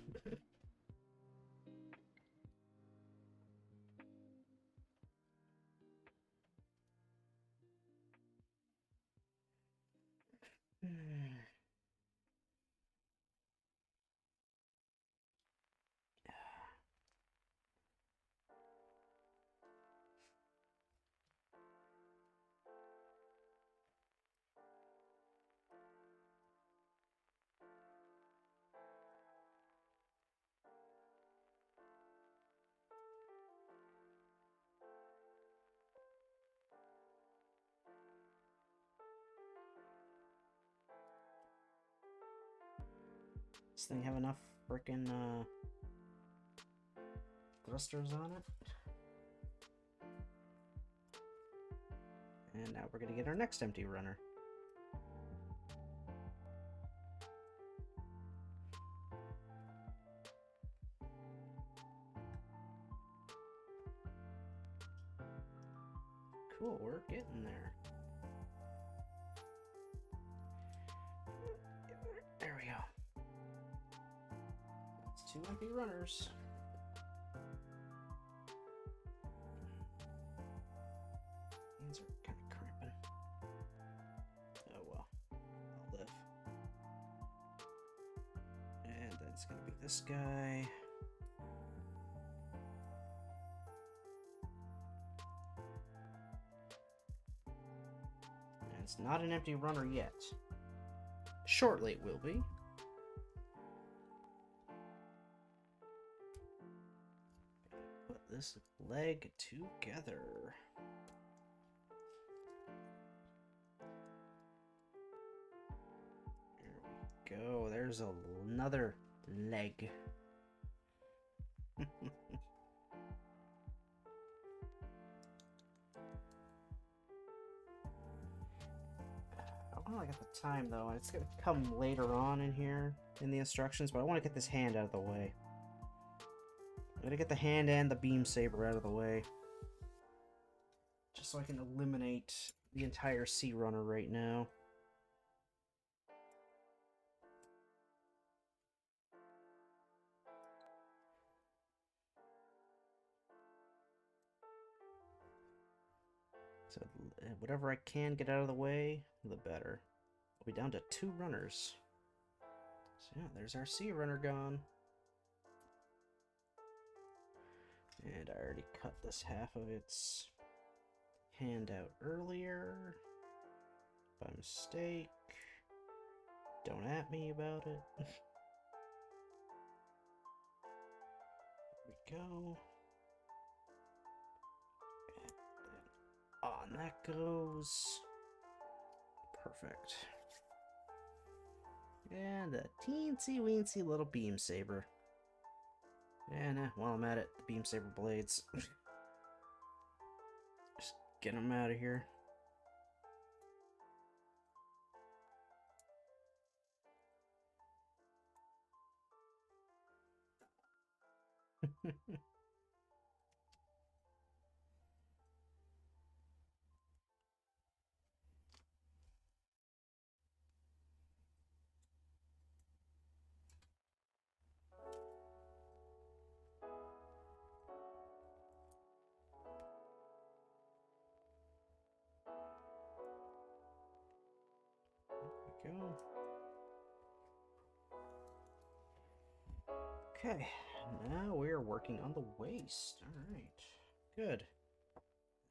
[SPEAKER 1] This thing have enough frickin' thrusters on it? And now we're gonna get our next empty runner. Cool, we're getting there. There we go. That's 2 empty runners. Hands are kind of cramping. Oh well, I'll live. And then it's gonna be this guy. And it's not an empty runner yet. Shortly it will be. Put this leg together. There we go. There's another leg. I want to get the time though, and it's going to come later on in here in the instructions, but I want to get this hand out of the way. I'm going to get the hand and the beam saber out of the way, just so I can eliminate the entire sea runner right now. So whatever I can get out of the way, the better. We'll be down to 2 runners. So yeah, there's our sea runner gone. And I already cut this half of its hand out earlier by mistake. Don't at me about it. There we go. On that goes. Perfect. And a teensy weensy little beam saber. And while I'm at it, the beam saber blades. Just get them out of here. Go. Okay, now we're working on the waist. Alright, good.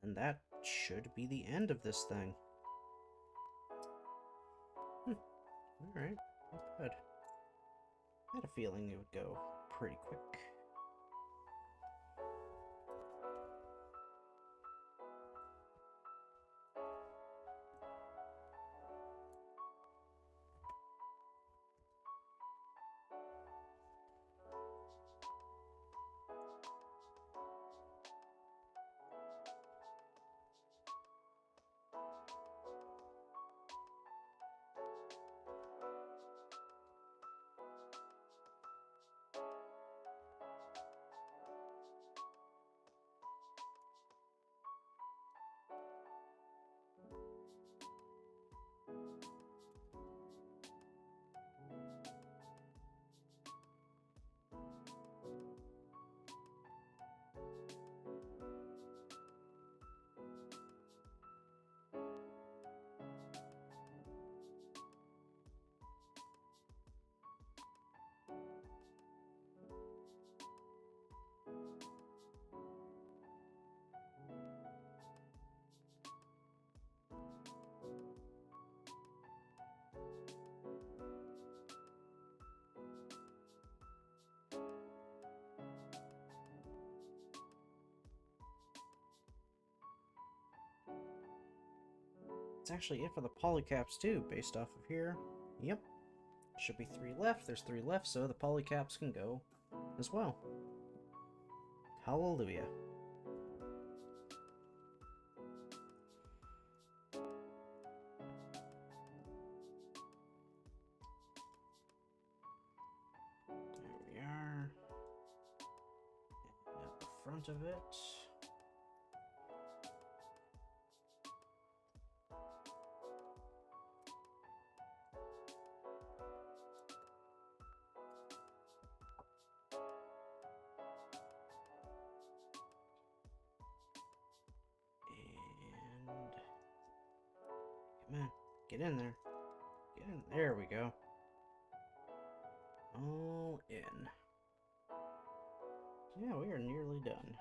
[SPEAKER 1] And that should be the end of this thing. Alright, not bad. I had a feeling it would go pretty quick. actually it for the polycaps too, based off of here. Yep. Should be 3 left. There's 3 left, so the polycaps can go as well. Hallelujah. There we are. And at the front of it. Come on, get in there. Get in. There we go. All in. Yeah, we are nearly done.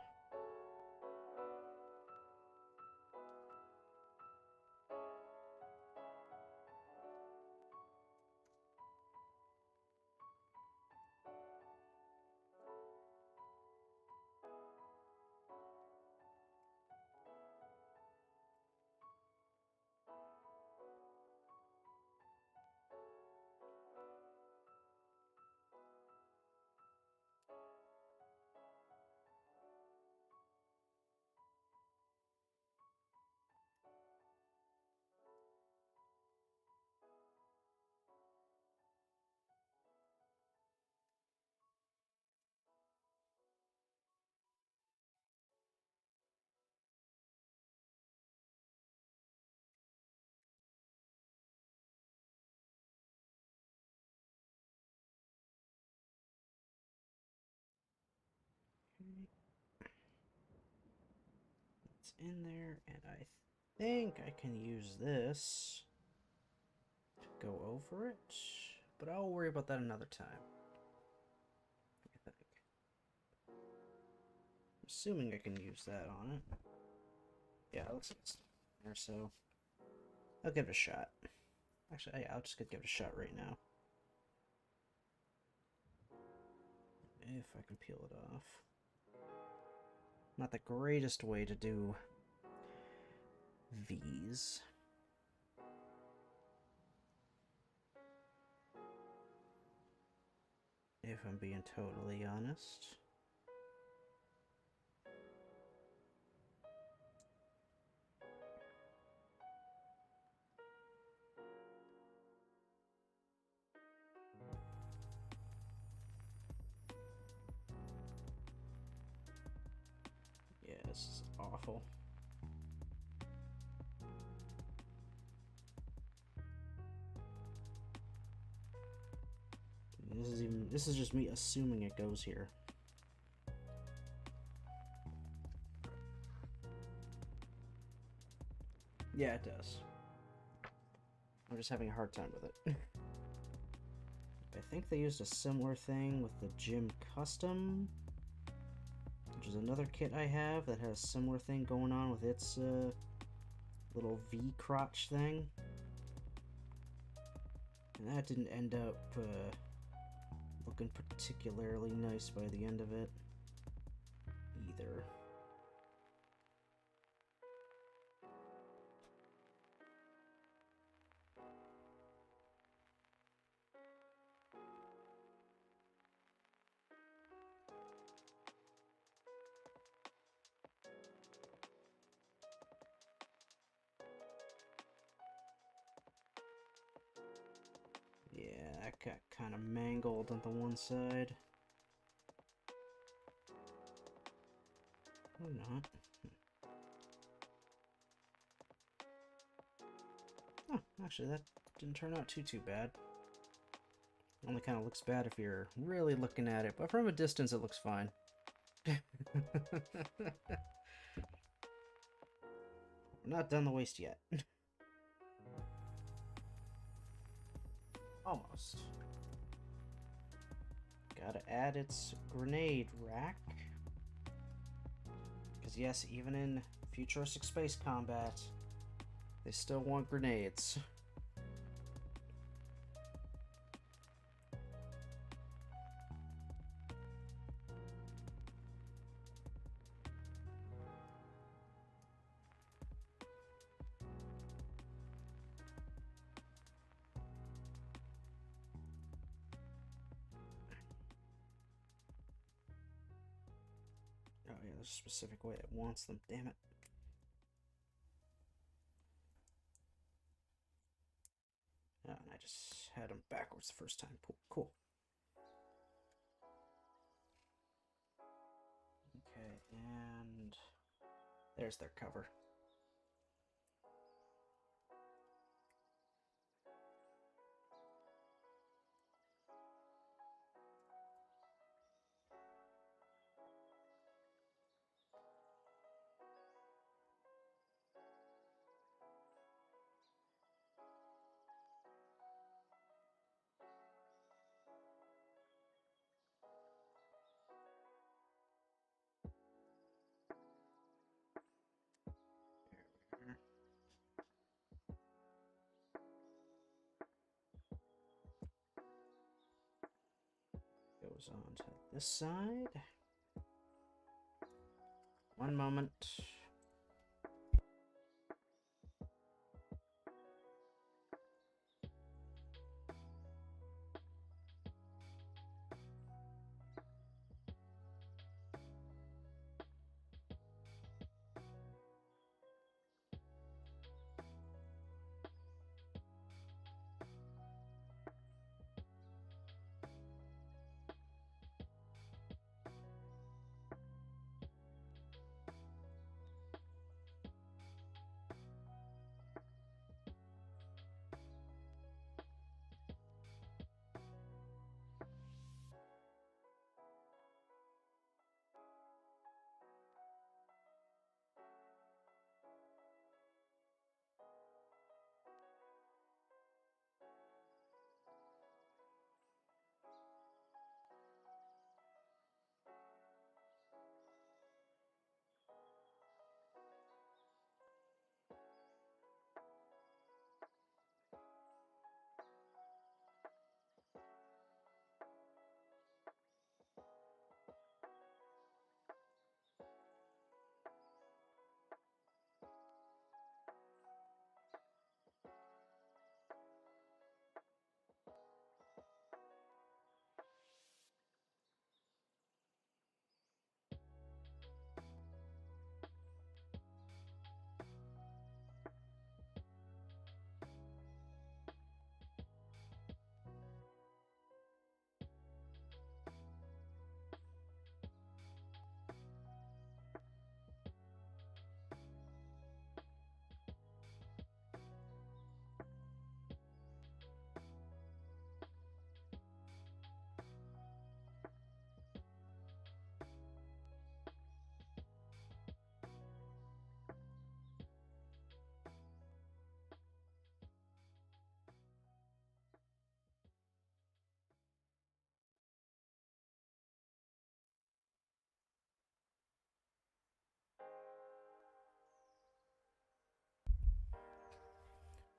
[SPEAKER 1] It's in there, and I think I can use this to go over it, but I'll worry about that another time. I think. I'm assuming I can use that on it. Yeah, it looks like it's there, so I'll give it a shot. Actually, I'll just give it a shot right now. If I can peel it off. Not the greatest way to do these. If I'm being totally honest. Yeah, this is awful. This is just me assuming it goes here. Yeah, it does. I'm just having a hard time with it. I think they used a similar thing with the Gym Custom, which is another kit I have that has a similar thing going on with its little V crotch thing. And that didn't end up looking particularly nice by the end of it either. Yeah, that got kind of mangled on the one side. Or not. Oh, actually, that didn't turn out too bad. Only kind of looks bad if you're really looking at it, but from a distance it looks fine. We're not done the waist yet. Almost. Gotta add its grenade rack. Because yes, even in futuristic space combat, they still want grenades. a specific way it wants them. Damn it. And I just had them backwards the first time. Cool. Okay, and there's their cover. Goes on to this side. One moment.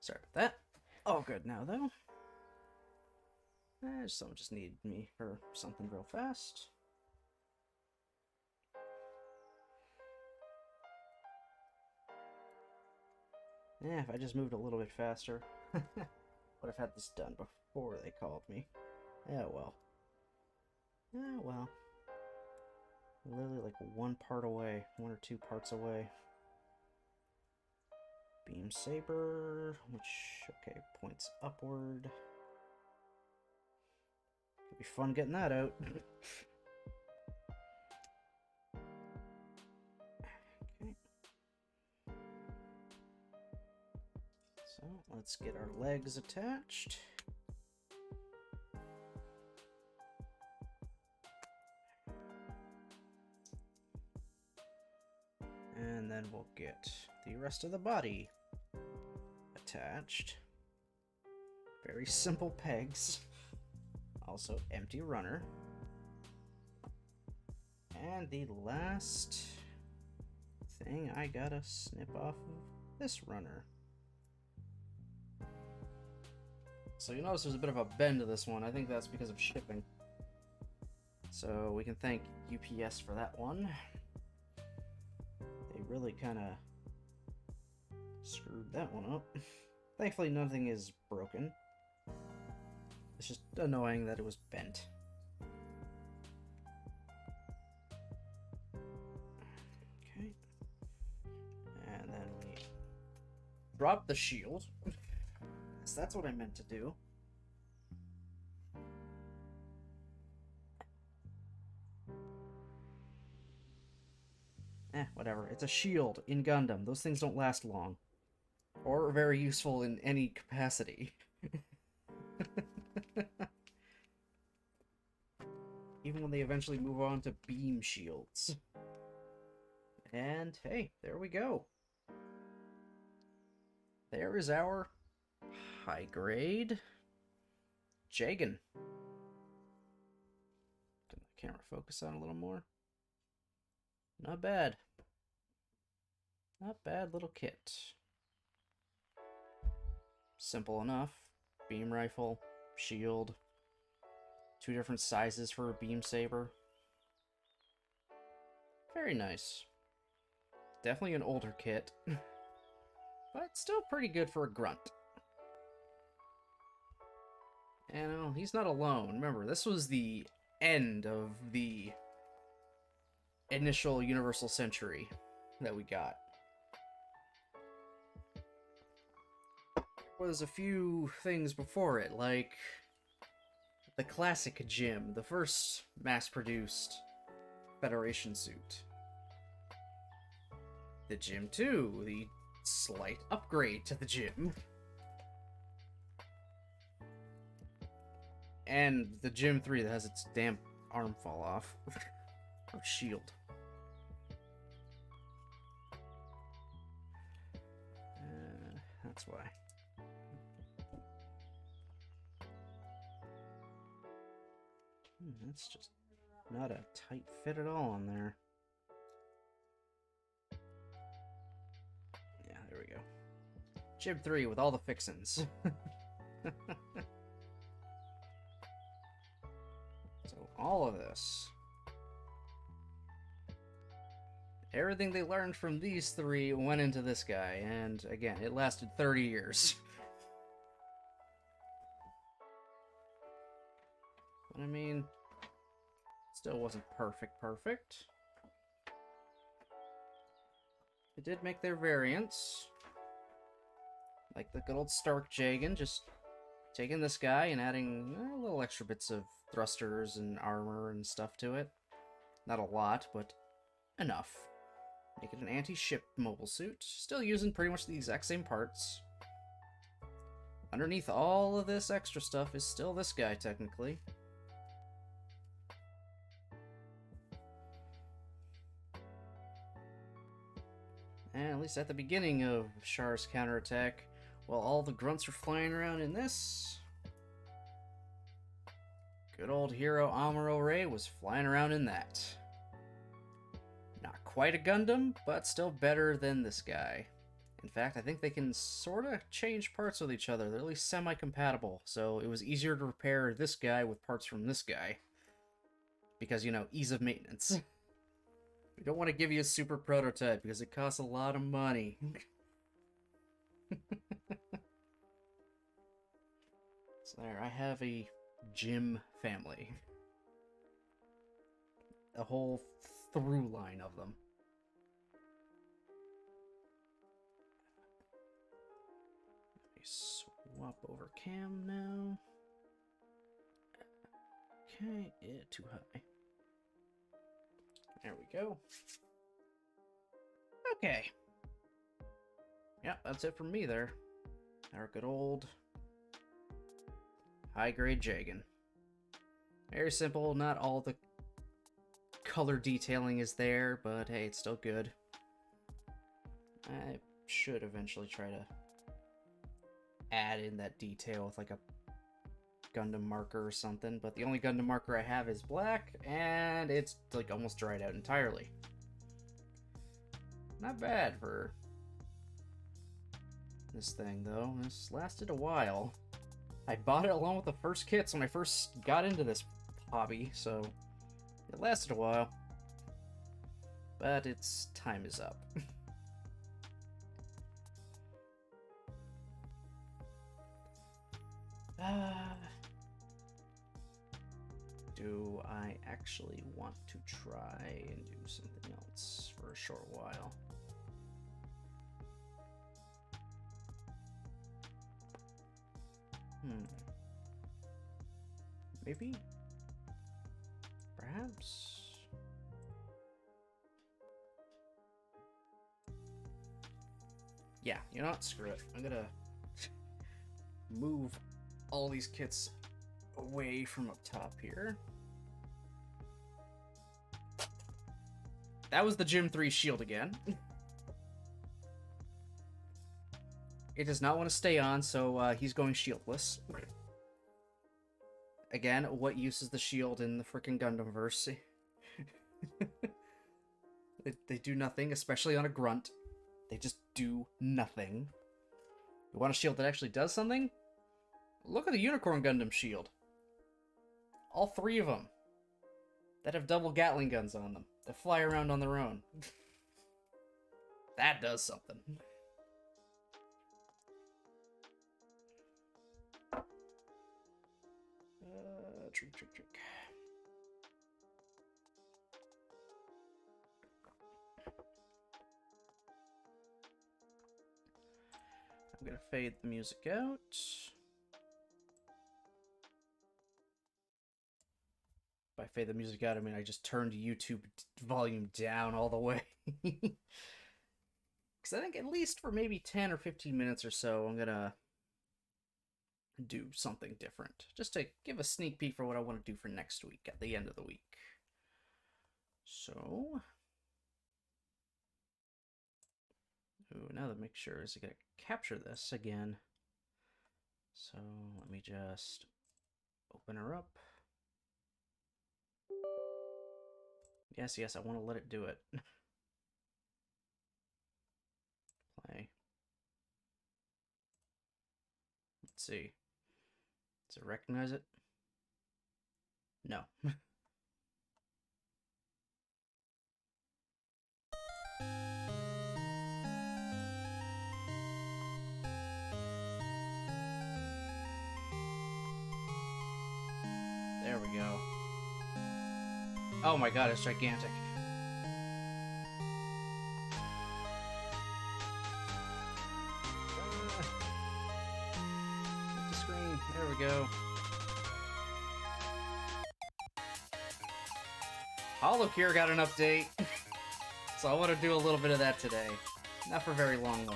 [SPEAKER 1] Sorry about that. All good now, though. Someone just needed me for something real fast. Yeah, if I just moved a little bit faster, would have had this done before they called me. Yeah, well. Yeah, well. Literally like one part away, 1 or 2 parts away. Beam Saber, which, okay, points upward. Could be fun getting that out. Okay. So, let's get our legs attached. And then we'll get the rest of the body attached. Very simple pegs. Also, empty runner. And the last thing, I gotta snip off of this runner. So you notice there's a bit of a bend to this one. I think that's because of shipping. So we can thank UPS for that one. They really kind of screwed that one up. Thankfully, nothing is broken. It's just annoying that it was bent. drop the shield. So that's what I meant to do. Whatever. It's a shield in Gundam. Those things don't last long. Or are very useful in any capacity. Even when they eventually move on to beam shields. And hey, there we go. There is our high grade Jegan. Can the camera focus on a little more? Not bad. Not bad little kit. Simple enough. Beam rifle, shield, 2 different sizes for a beam saber. Very nice. Definitely an older kit. But still pretty good for a grunt. And he's not alone. Remember, this was the end of the initial Universal Century that we got. There was a few things before it, like the classic Gym, the first mass-produced Federation suit. The Gym 2, the slight upgrade to the Gym. And the Gym 3 that has its damn arm fall off. Or shield. That's why. That's just not a tight fit at all on there. Yeah, there we go. Gym 3 with all the fixins. So all of this. Everything they learned from these 3 went into this guy, and again, it lasted 30 years. But I mean, still wasn't perfect. It did make their variants. Like the good old Stark Jegan, just taking this guy and adding little extra bits of thrusters and armor and stuff to it. Not a lot, but enough. Make it an anti-ship mobile suit. Still using pretty much the exact same parts. Underneath all of this extra stuff is still this guy, technically. And at least at the beginning of Char's counterattack, while all the grunts are flying around in this, good old hero Amuro Ray was flying around in that. Not quite a Gundam, but still better than this guy. In fact, I think they can sort of change parts with each other. They're at least semi-compatible, so it was easier to repair this guy with parts from this guy. Because, you know, ease of maintenance. We don't want to give you a super prototype because it costs a lot of money. So there, I have a Gym family. A whole through line of them. Let me swap over cam now. Okay, yeah, too high. There we go. Okay. Yep, that's it from me there. Our good old high-grade Jegan. Very simple, not all the color detailing is there, but hey, it's still good. I should eventually try to add in that detail with like a Gundam marker or something, but the only Gundam marker I have is black, and it's like almost dried out entirely. Not bad for this thing, though. This lasted a while. I bought it along with the first kits when I first got into this hobby, so it lasted a while. But its time is up. Do I actually want to try and do something else for a short while? Maybe? Perhaps? Yeah, you know what? Screw it. I'm gonna move all these kits away from up top here. That was the Gym 3 shield again. It does not want to stay on, so he's going shieldless. Again, what use is the shield in the frickin' Gundamverse? They do nothing, especially on a grunt. They just do nothing. You want a shield that actually does something? Look at the Unicorn Gundam shield. All 3 of them. That have double Gatling guns on them. That fly around on their own. That does something. Trick. I'm gonna fade the music out. By fade the music out, I mean I just turned YouTube volume down all the way. Because I think at least for maybe 10 or 15 minutes or so, I'm gonna do something different. Just to give a sneak peek for what I want to do for next week, at the end of the week. So... Ooh, now to make sure, is it going to capture this again? So, let me just open her up. Yes, I want to let it do it. Play. Let's see. Does it recognize it? No. There we go. Oh my god, it's gigantic. The screen. There we go. Holocure got an update. So I want to do a little bit of that today. Not for very long, though.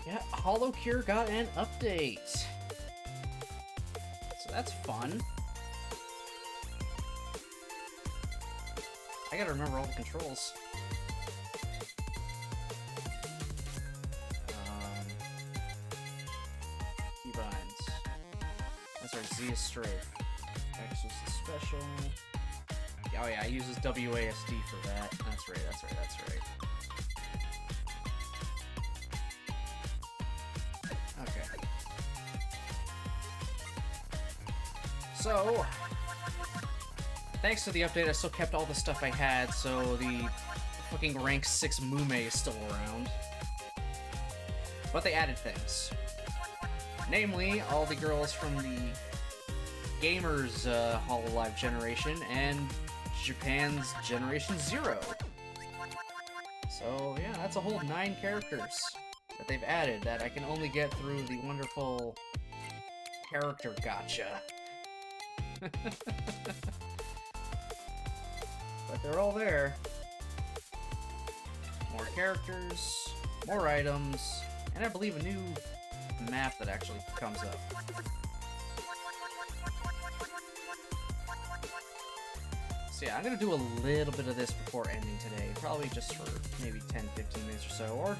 [SPEAKER 1] Yeah, Holocure got an update. So that's fun. I gotta remember all the controls. Keybinds. That's right, Z is strafe. X is the special. Oh yeah, it uses WASD for that. That's right. Okay. So, thanks to the update, I still kept all the stuff I had, so the fucking rank 6 Mume is still around. But they added things. Namely, all the girls from the Gamers Hololive generation and Japan's Generation 0. So, yeah, that's a whole 9 characters that they've added that I can only get through the wonderful character gacha. But they're all there. More characters, more items, and I believe a new map that actually comes up. So yeah, I'm gonna do a little bit of this before ending today, probably just for maybe 10-15 minutes or so, or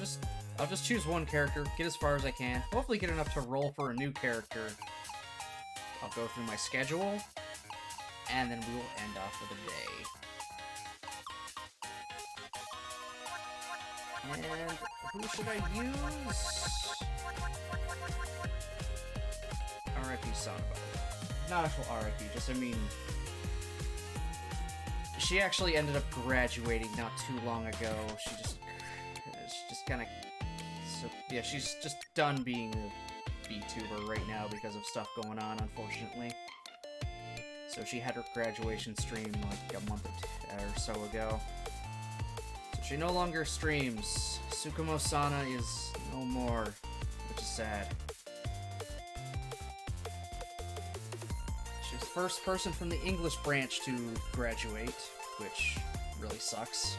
[SPEAKER 1] I'll just choose one character, get as far as I can, hopefully get enough to roll for a new character. I'll go through my schedule, and then we will end off for the day. And who should I use? R.I.P. Sana. Not actual R.I.P. Just I mean, she actually ended up graduating not too long ago. She just kind of, so yeah, she's just done being a VTuber right now because of stuff going on, unfortunately. So she had her graduation stream like a month or so ago. So she no longer streams. Tsukumo-sana is no more, which is sad. She's the first person from the English branch to graduate, which really sucks.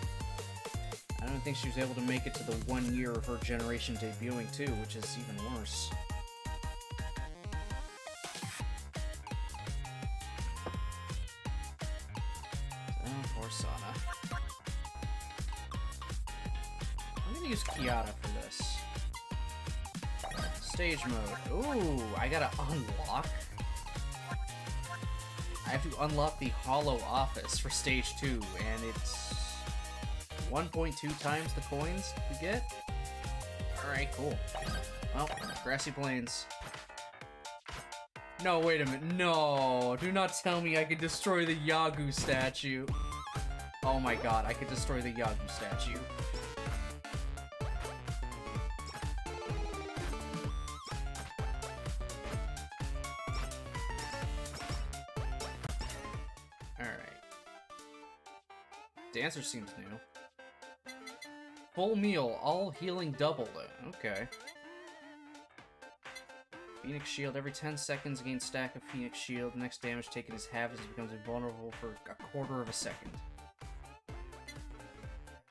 [SPEAKER 1] I don't think she was able to make it to the 1 year of her generation debuting too, which is even worse. Poor Sana. I'm gonna use Kiara for this. Stage mode. Ooh, I gotta unlock. I have to unlock the Hollow Office for stage 2, and it's 1.2 times the coins you get. Alright, cool. Well, Grassy Plains. No, wait a minute. No, do not tell me I can destroy the Yagu statue. Oh my god, I could destroy the Yagu statue. Alright. Dancer seems new. Full meal, all healing double. Okay. Phoenix Shield. Every 10 seconds, gain stack of Phoenix Shield. The next damage taken is half as it becomes invulnerable for a quarter of a second.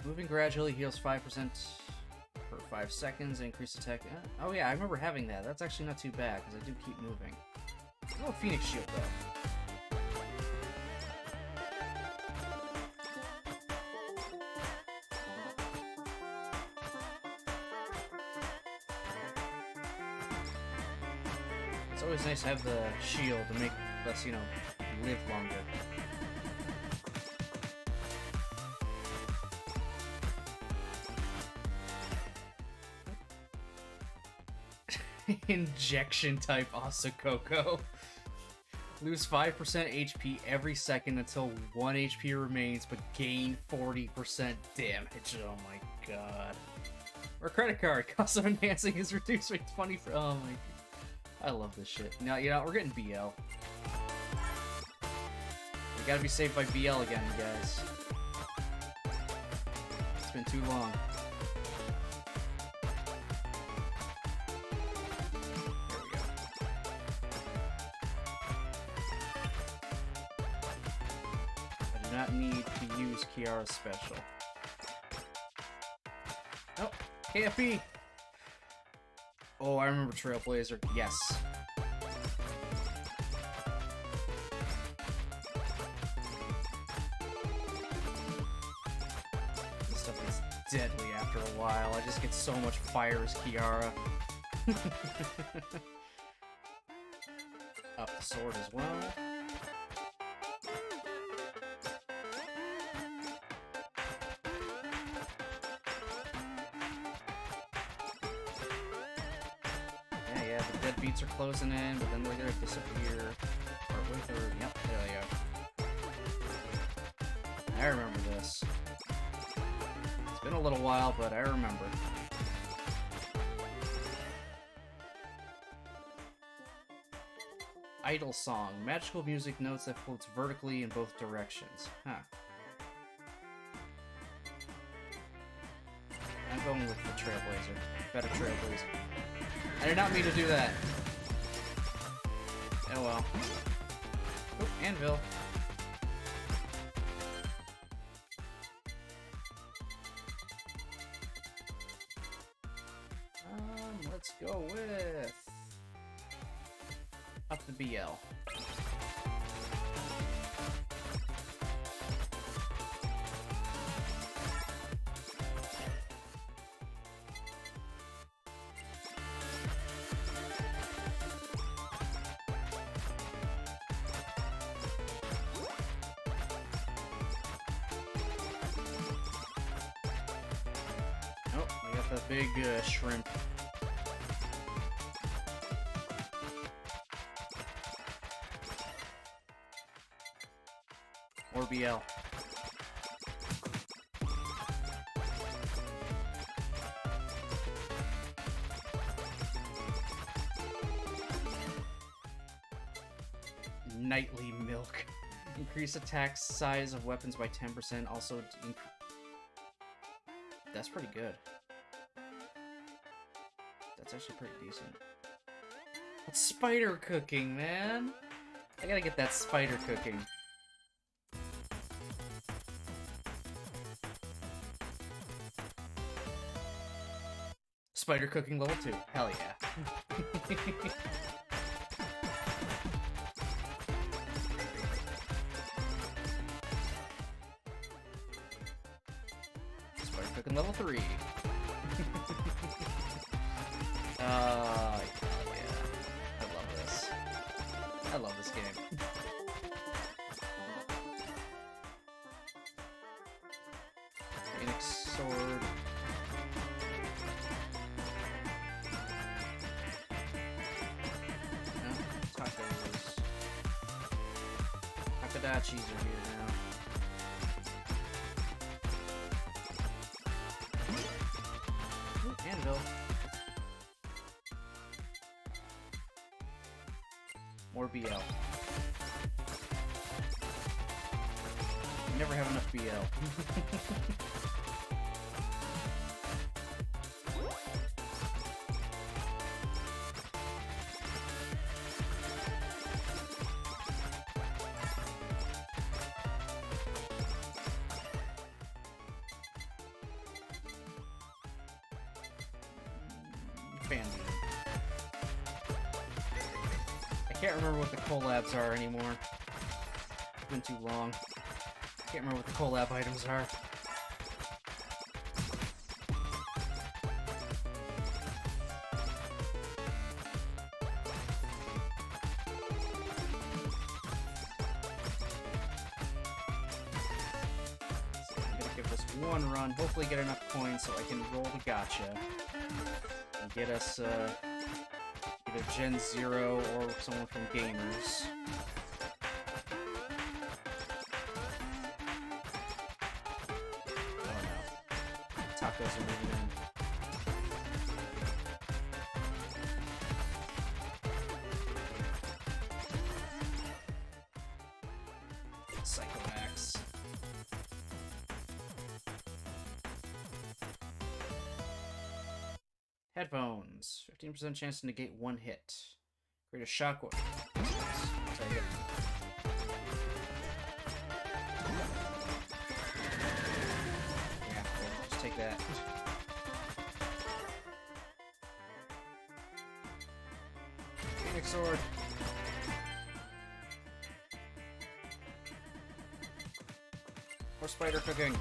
[SPEAKER 1] Moving gradually heals 5% for 5 seconds. Increase attack. Oh yeah, I remember having that. That's actually not too bad, because I do keep moving. Oh, Phoenix Shield, though. It's always nice to have the shield to make us, you know, live longer. Injection type Asukoko. Lose 5% HP every second until 1 HP remains, but gain 40% damage. Oh my god. Or credit card. Cost of enhancing is reduced by 20 for. Oh my god. I love this shit. Now, you know, we're getting BL. We gotta be saved by BL again, you guys. It's been too long. There we go. I do not need to use Kiara's special. Oh, KFB! Oh, I remember Trailblazer. Yes. This stuff is deadly after a while. I just get so much fire as Kiara. Up the sword as well. The dead beats are closing in, but then they're gonna disappear. Partway through. Yep, there they go. I remember this. It's been a little while, but I remember. Idle Song. Magical music notes that floats vertically in both directions. Huh. I'm going with the Trailblazer. Better Trailblazer. I did not mean to do that. Oh well. Oh, Anvil. Let's go with up the BL. Oh, Got the big shrimp. Or BL. Nightly milk. Increase attack size of weapons by 10%. Also, that's pretty good. That's actually pretty decent. That's spider cooking, man. I gotta get that spider cooking. Spider cooking level 2. Hell yeah. Spider cooking level 3. Yeah. I love this. I love this game. Phoenix sword. Tacos. Takadachis are here now. Ooh, anvil. More BL. You never have enough BL. I can't remember what the collabs are anymore. It's been too long. Can't remember what the collab items are. So I'm gonna give this one run, hopefully get enough coins so I can roll the gacha and get us either Gen 0 or someone from Gamers. Oh no. Tacos are moving in. Psycho Axe. Headphones. 15% chance to negate one hit. Create a shockwave. Sorry, yeah, cool. Just take that. Phoenix sword. More spider cooking.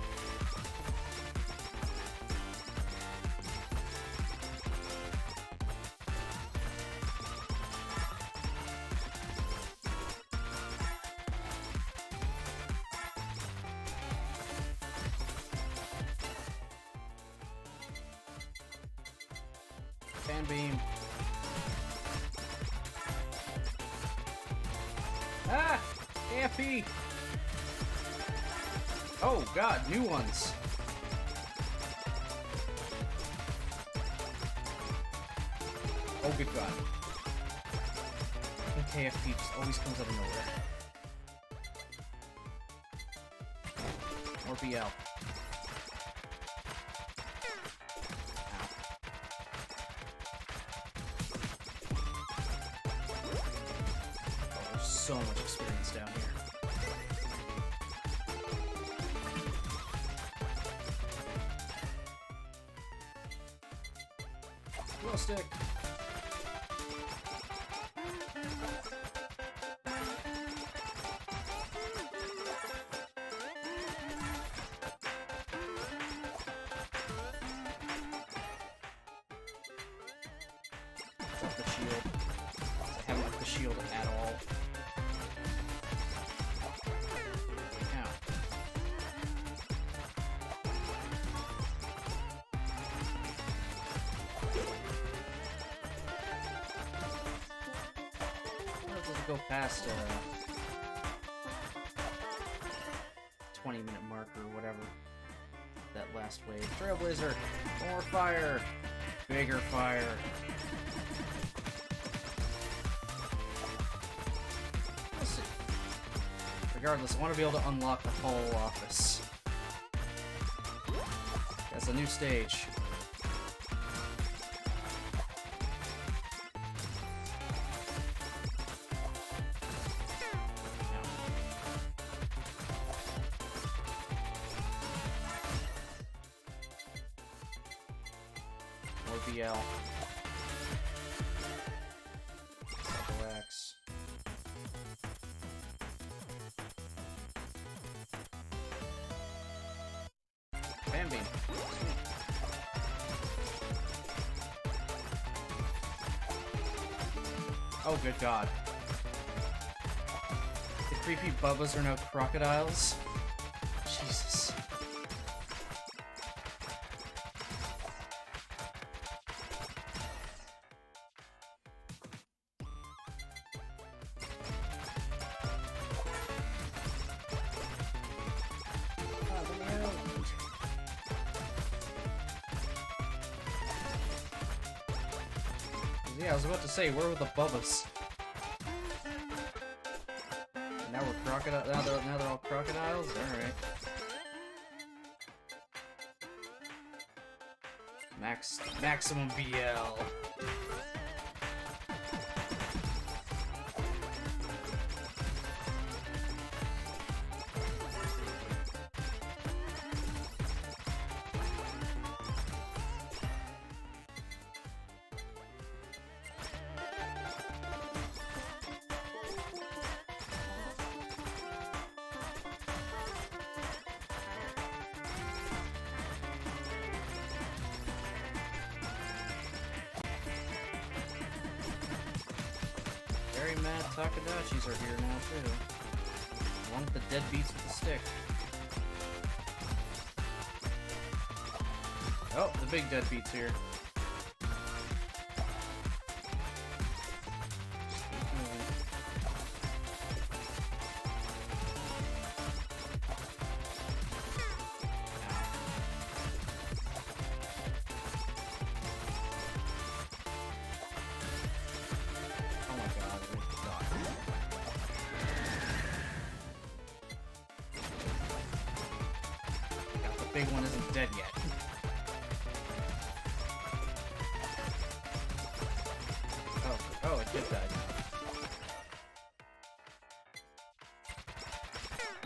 [SPEAKER 1] Fan beam. Ah! AFP! Oh god, new ones! Oh good god. I think KFP just always comes out of nowhere. More BL. So much experience down here. Glow stick. Drop the shield. I haven't upped the shield at all. go past 20-minute mark or whatever. That last wave. Trailblazer! More fire! Bigger fire! Let's see. Regardless, I want to be able to unlock the whole office. That's a new stage. More BL. Relax. Bambi. Sweet. Oh, good God. The creepy Bubbas are now crocodiles. Jesus. Yeah, I was about to say, where were the Bubbas? Now we're crocodile. Now they're all crocodiles. All right. Maximum BL. Very mad Takadachis are here now too. One with the deadbeats with the stick. Oh, the big deadbeat's here. Just keep moving. Oh my God, good God. Yeah, the big one isn't dead yet. Oh, it did die now.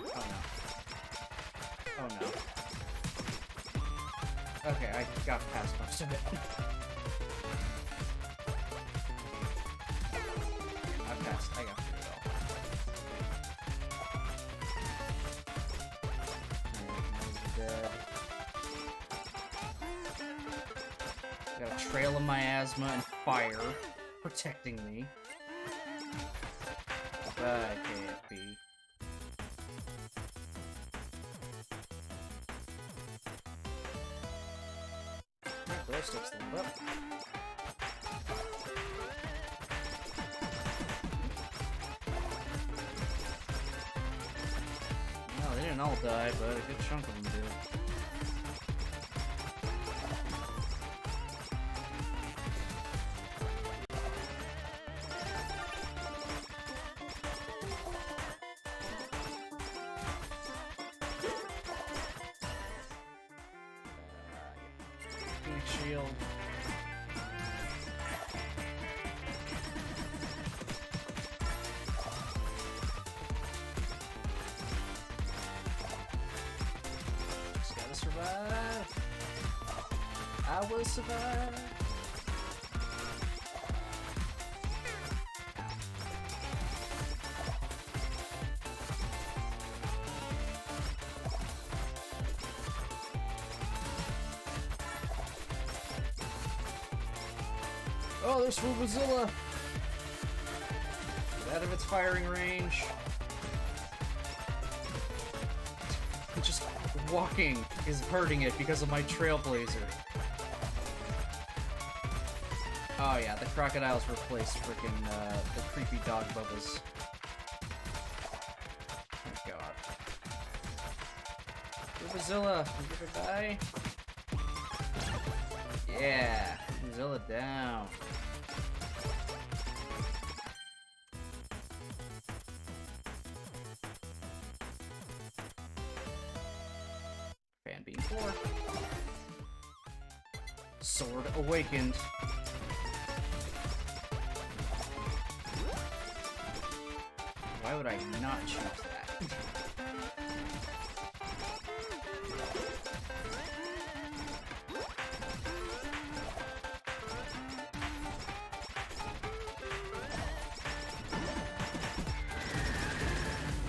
[SPEAKER 1] Oh no. Oh no. Okay, I got past most of it. I got through it all. Alright, dead. Got a trail of miasma and fire protecting me. Bye, KFP. Alright, glow sticks lit up. Well, they didn't all die, but a good chunk of them did. Shield. Just gotta survive. I will survive. Oh, there's Swoopazilla! Get out of its firing range. Just walking is hurting it because of my Trailblazer. Oh yeah, the crocodiles replaced freaking the creepy dog bubbas. Oh god. Ubazilla, you gonna die? Yeah, Zilla down. Fan beam 4. Sword awakened. Why would I not choose that?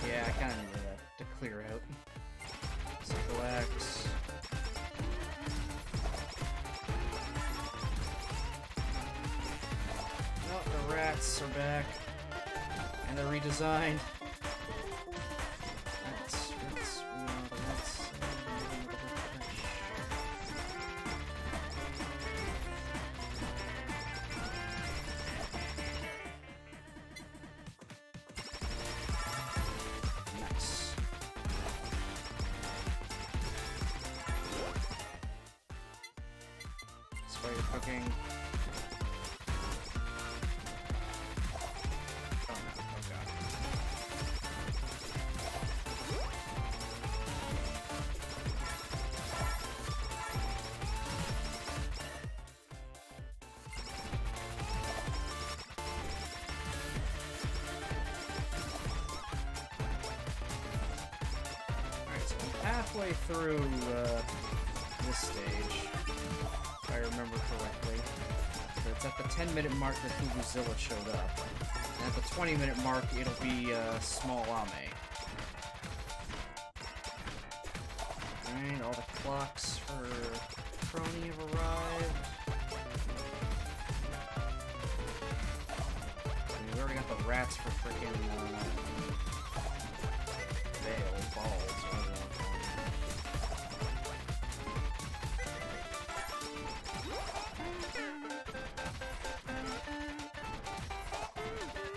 [SPEAKER 1] Yeah, I kind of needed that to clear out. Relax. Oh, the rats are back. And they're redesigned. Rats. Nice. Spider cooking. Oh no, oh god. Alright, so I'm halfway through this stage, if I remember correctly. So it's at the 10-minute mark that Ubuzilla showed up. And at the 20-minute mark, it'll be Small Ame. Alright, all the clocks for Crony have arrived. And we already got the rats for freaking Veil, balls, whatever you want to call them.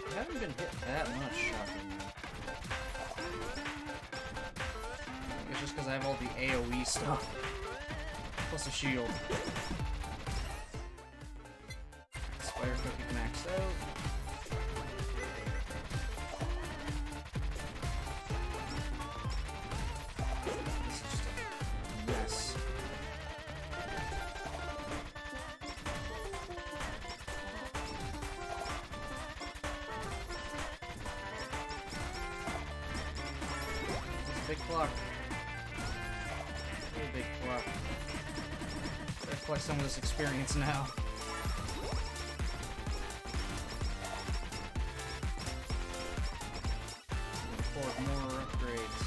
[SPEAKER 1] I haven't been hit that much, shockingly. It's just because I have all the AoE stuff. Plus a shield. Spider cookie maxed out. This is just a mess. Big clock. Really big clock. Gotta collect some of this experience now. Afford more upgrades.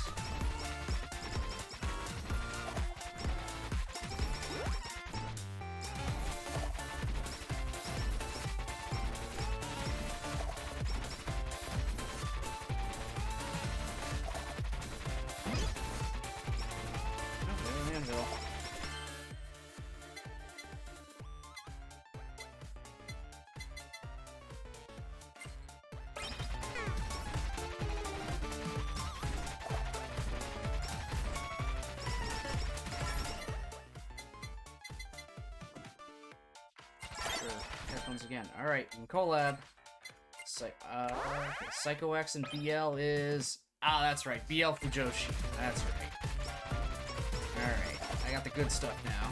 [SPEAKER 1] Anvil. Sure, headphones again. Alright, in collab. Psycho X and BL is... Ah, that's right, BL Fujoshi. That's right. Alright, I got the good stuff now.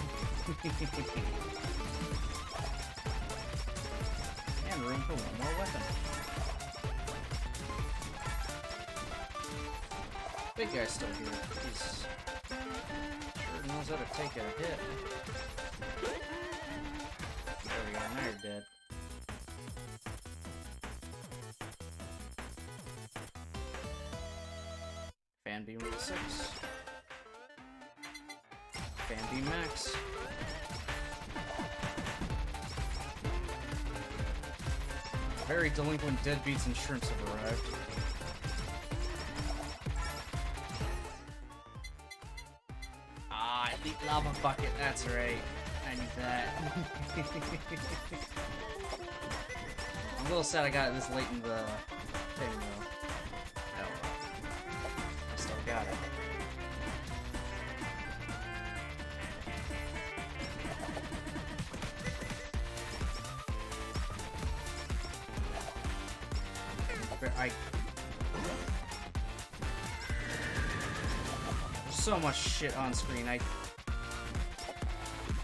[SPEAKER 1] And room for one more weapon. Big guy's still here. He's sure knows how to take a hit. There we go, now you're dead. Fan beam with a 6. Fan beam max. Very delinquent deadbeats and shrimps have arrived. Ah, elite lava bucket, that's right. I need that. I'm a little sad I got it this late in the thing, though. Oh, I still got it. There's so much shit on screen. I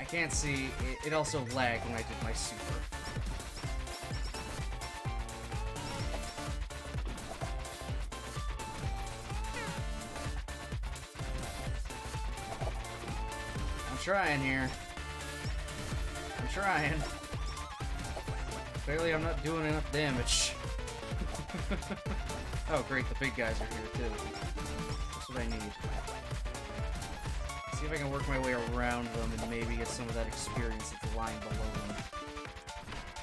[SPEAKER 1] can't see. It also lagged when I did my super. I'm trying here. I'm trying. Clearly I'm not doing enough damage. Oh great, the big guys are here too. That's what I need. See if I can work my way around them and maybe get some of that experience that's lying below them.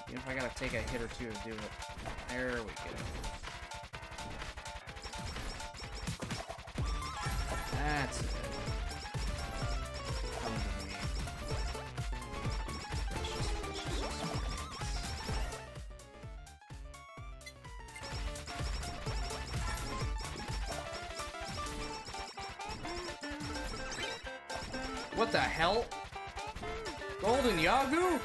[SPEAKER 1] Even if I gotta take a hit or two to do it. There we go. That's it. Come to me. What the hell? Golden Yagoo?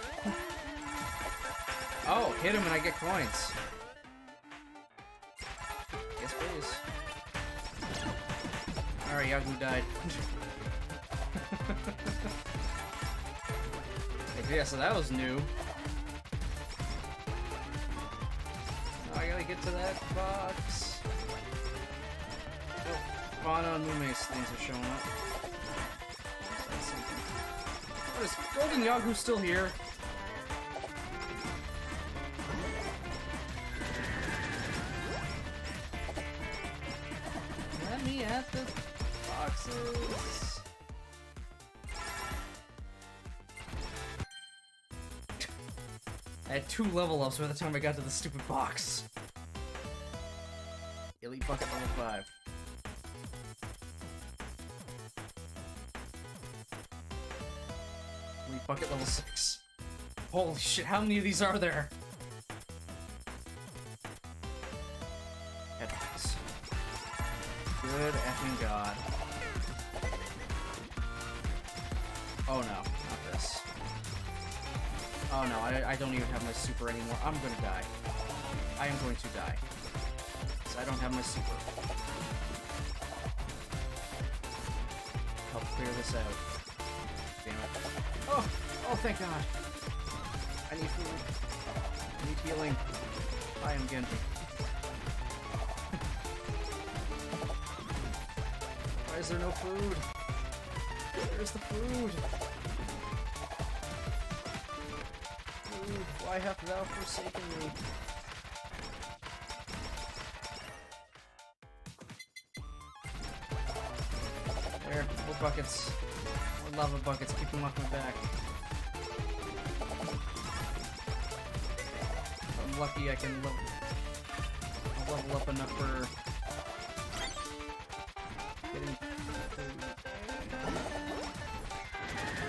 [SPEAKER 1] Oh, hit him and I get coins. Yes, please. Alright, Yagoo died. Yeah, so that was new. Now I gotta get to that box. Oh, Fauna and Mume's things are showing up. What is Golden Yagoo still here? Let me at the boxes. I had 2 level ups by the time I got to the stupid box. Elite Bucket level 5. Elite Bucket level 6. Holy shit, how many of these are there? Headphones. Good effing god. Oh no, not this. Oh no, I don't even have my super anymore. I'm gonna die. I am going to die. So I don't have my super. Help clear this out. Damn it. Oh! Oh, thank god. I need food. I need healing. I am Genji. Why is there no food? Where's the food? Food, why hast thou forsaken me? There, more buckets. More lava buckets, keep them off my back. If I'm lucky I can level up enough for getting food.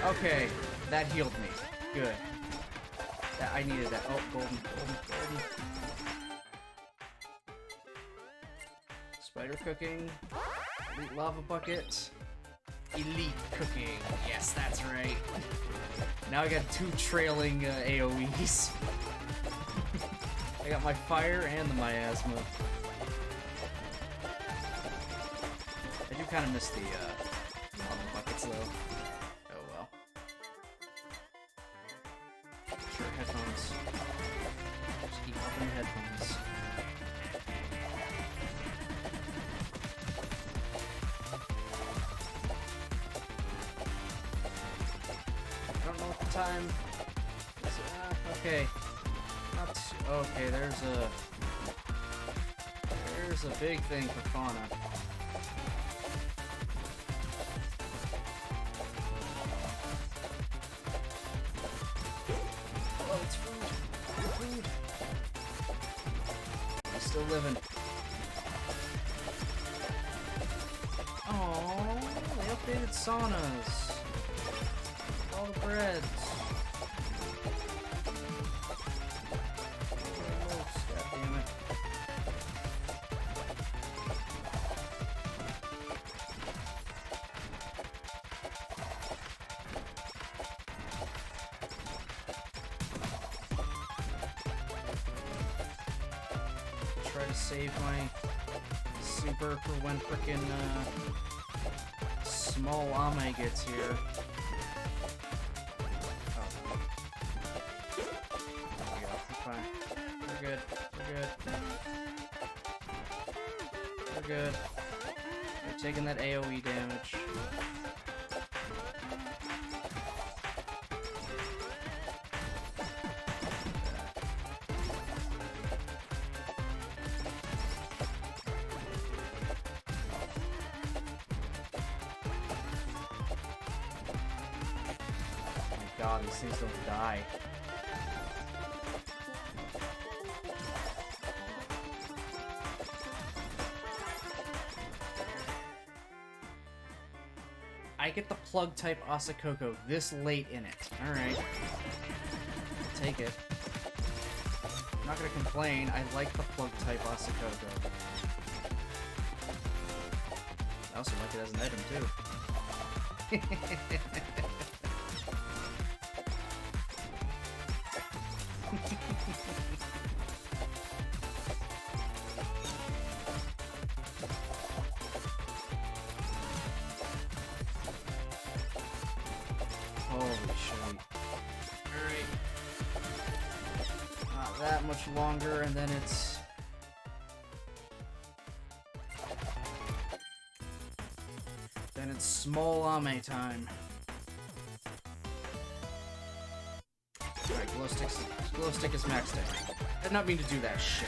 [SPEAKER 1] Okay, that healed me. Good. I needed that. Oh, golden. Spider cooking. Elite lava bucket. Elite cooking. Yes, that's right. Now I got 2 trailing AoEs. I got my fire and the miasma. I do kind of miss the lava buckets though. Oh well. Sure, headphones. Just keep upping the headphones. I don't know what the time is. Okay. Okay, there's a big thing for fauna. Oh, it's food. Food. I'm still living. Oh, they updated saunas. All the breads. try to save my super for when frickin' small Ame gets here. Oh. There we go. We're fine. We're good. We're good. We're good. We're taking that AoE damage. God, these things don't die. I get the plug type Asakoko this late in it. Alright. Take it. I'm not gonna complain. I like the plug type Asakoko. I also like it as an item too. Holy shit. Alright. Not that much longer, and then it's... Then it's small Ame time. Alright, glow stick is maxed out. I did not mean to do that shit.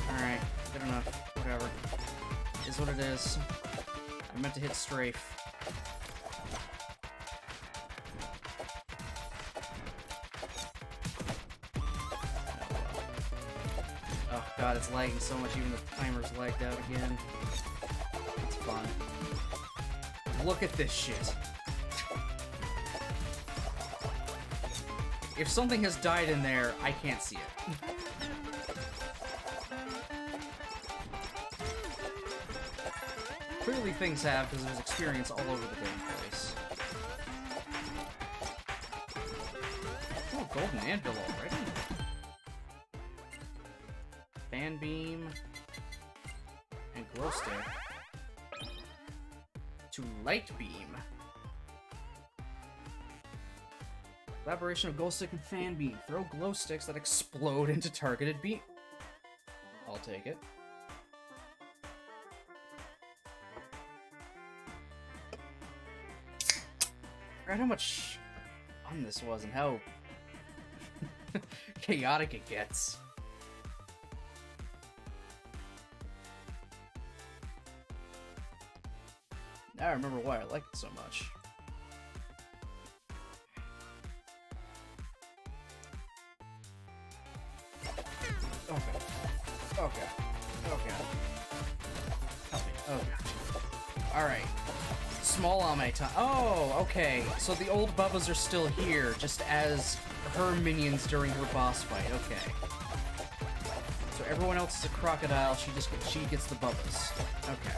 [SPEAKER 1] Alright, good enough. Whatever. Is what it is. I meant to hit strafe. Oh god, it's lagging so much, even the timer's lagged out again. It's fun. Look at this shit. If something has died in there, I can't see it. Clearly things have, because there's experience all over the damn place. Oh, golden anvil already? Fan beam. And glow stick. To light beam. Collaboration of glow stick and fan beam. Throw glow sticks that explode into targeted beam. I'll take it. I forgot how much fun this was and how chaotic it gets. Now I remember why I like it so much. Okay. Okay. Okay. Help me. Oh god. Alright. Small Ame time. Oh, okay. So the old Bubbas are still here, just as her minions during her boss fight. Okay. So everyone else is a crocodile, she gets the Bubbas. Okay.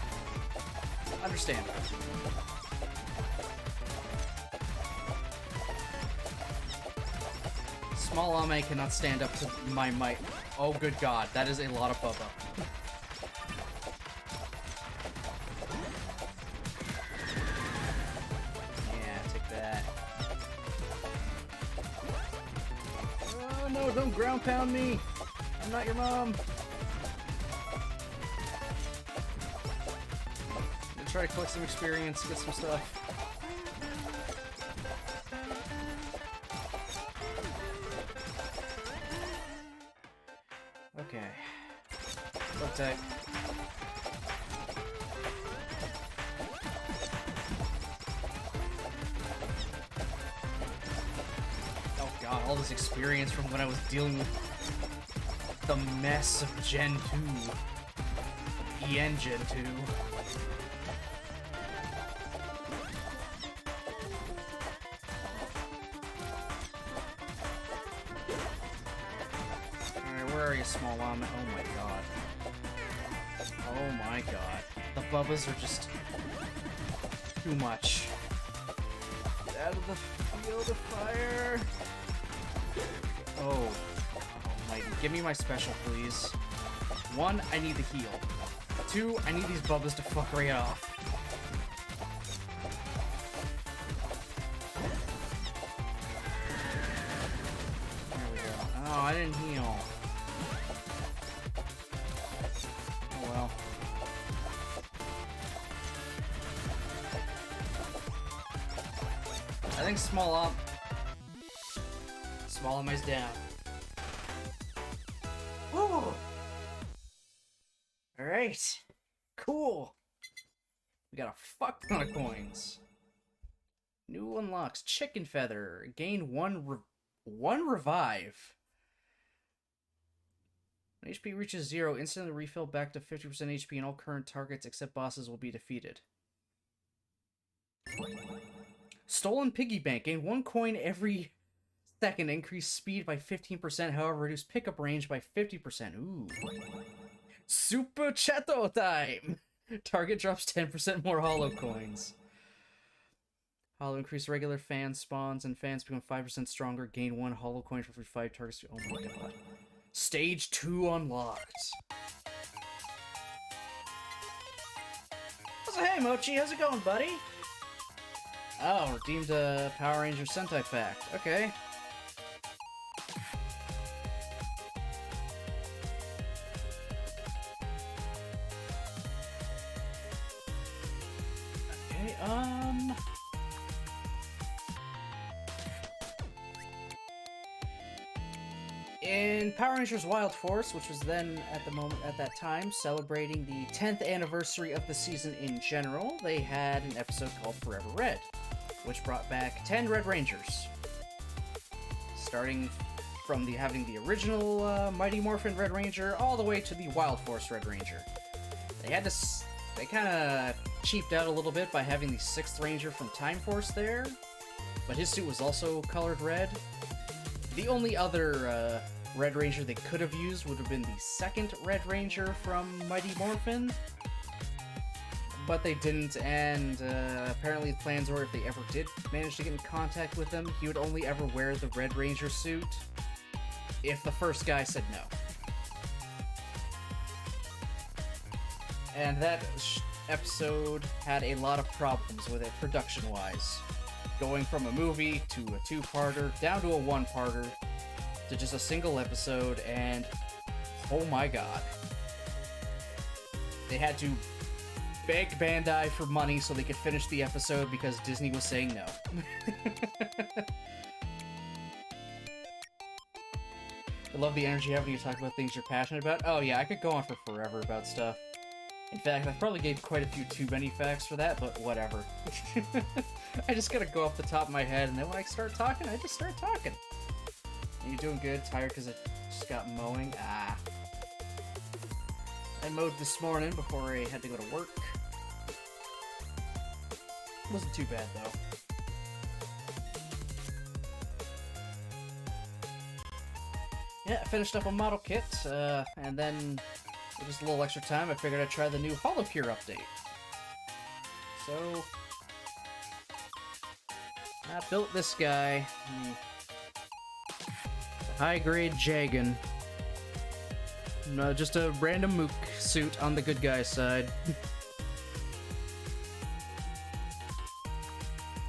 [SPEAKER 1] Understandable. Small Ame cannot stand up to my might. Oh, good god, that is a lot of Bubba. Yeah, take that. Oh no, don't ground pound me! I'm not your mom! I'm gonna try to collect some experience, get some stuff. Okay. Look tech. Oh god, all this experience from when I was dealing with the mess of Gen 2. EN Gen 2. Small Ame. Oh my god. Oh my god. The Bubbas are just too much. Get out of the field of fire. Oh. Almighty. Give me my special, please. One, I need the heal. Two, I need these bubbas to fuck right off. There we go. Oh, I didn't heal. Oh well. I think Small is down. Woo! Alright. Cool. We got a fuck ton of coins. New unlocks. Chicken Feather. Gain one revive. When HP reaches 0, instantly refill back to 50% HP and all current targets except bosses will be defeated. Stolen Piggy Bank. Gain 1 coin every second. Increase speed by 15%, however, reduce pickup range by 50%. Ooh. Super Chato time! Target drops 10% more holo coins. Holo increase regular fan spawns and fans become 5% stronger. Gain 1 holo coin for every 5 targets. Oh my god. Stage 2 unlocked. So, hey Mochi, how's it going, buddy? Oh, redeemed a Power Ranger Sentai fact. Okay. In Power Rangers Wild Force, which was then at that time celebrating the 10th anniversary of the season in general, they had an episode called Forever Red, which brought back 10 Red Rangers, starting from having the original Mighty Morphin Red Ranger all the way to the Wild Force Red Ranger. They kind of cheaped out a little bit by having the 6th Ranger from Time Force there, but his suit was also colored red. The only other Red Ranger they could have used would have been the 2nd Red Ranger from Mighty Morphin, but they didn't, and apparently the plans were if they ever did manage to get in contact with him, he would only ever wear the Red Ranger suit if the first guy said no. And that episode had a lot of problems with it production-wise. Going from a movie to a 2-parter, down to a 1-parter, to just a single episode, and oh my god. They had to beg Bandai for money so they could finish the episode because Disney was saying no. I love the energy having you talk about things you're passionate about. Oh yeah, I could go on for forever about stuff. In fact, I probably gave quite a few too many facts for that, but whatever. I just gotta go off the top of my head, and then when I start talking, I just start talking. Are you doing good? Tired because I just got mowing? Ah. I mowed this morning before I had to go to work. Wasn't too bad, though. Yeah, I finished up a model kit, and then with just a little extra time, I figured I'd try the new Holocure update. So, I built this guy. High-grade Jegan. No, just a random mook suit on the good guy's side.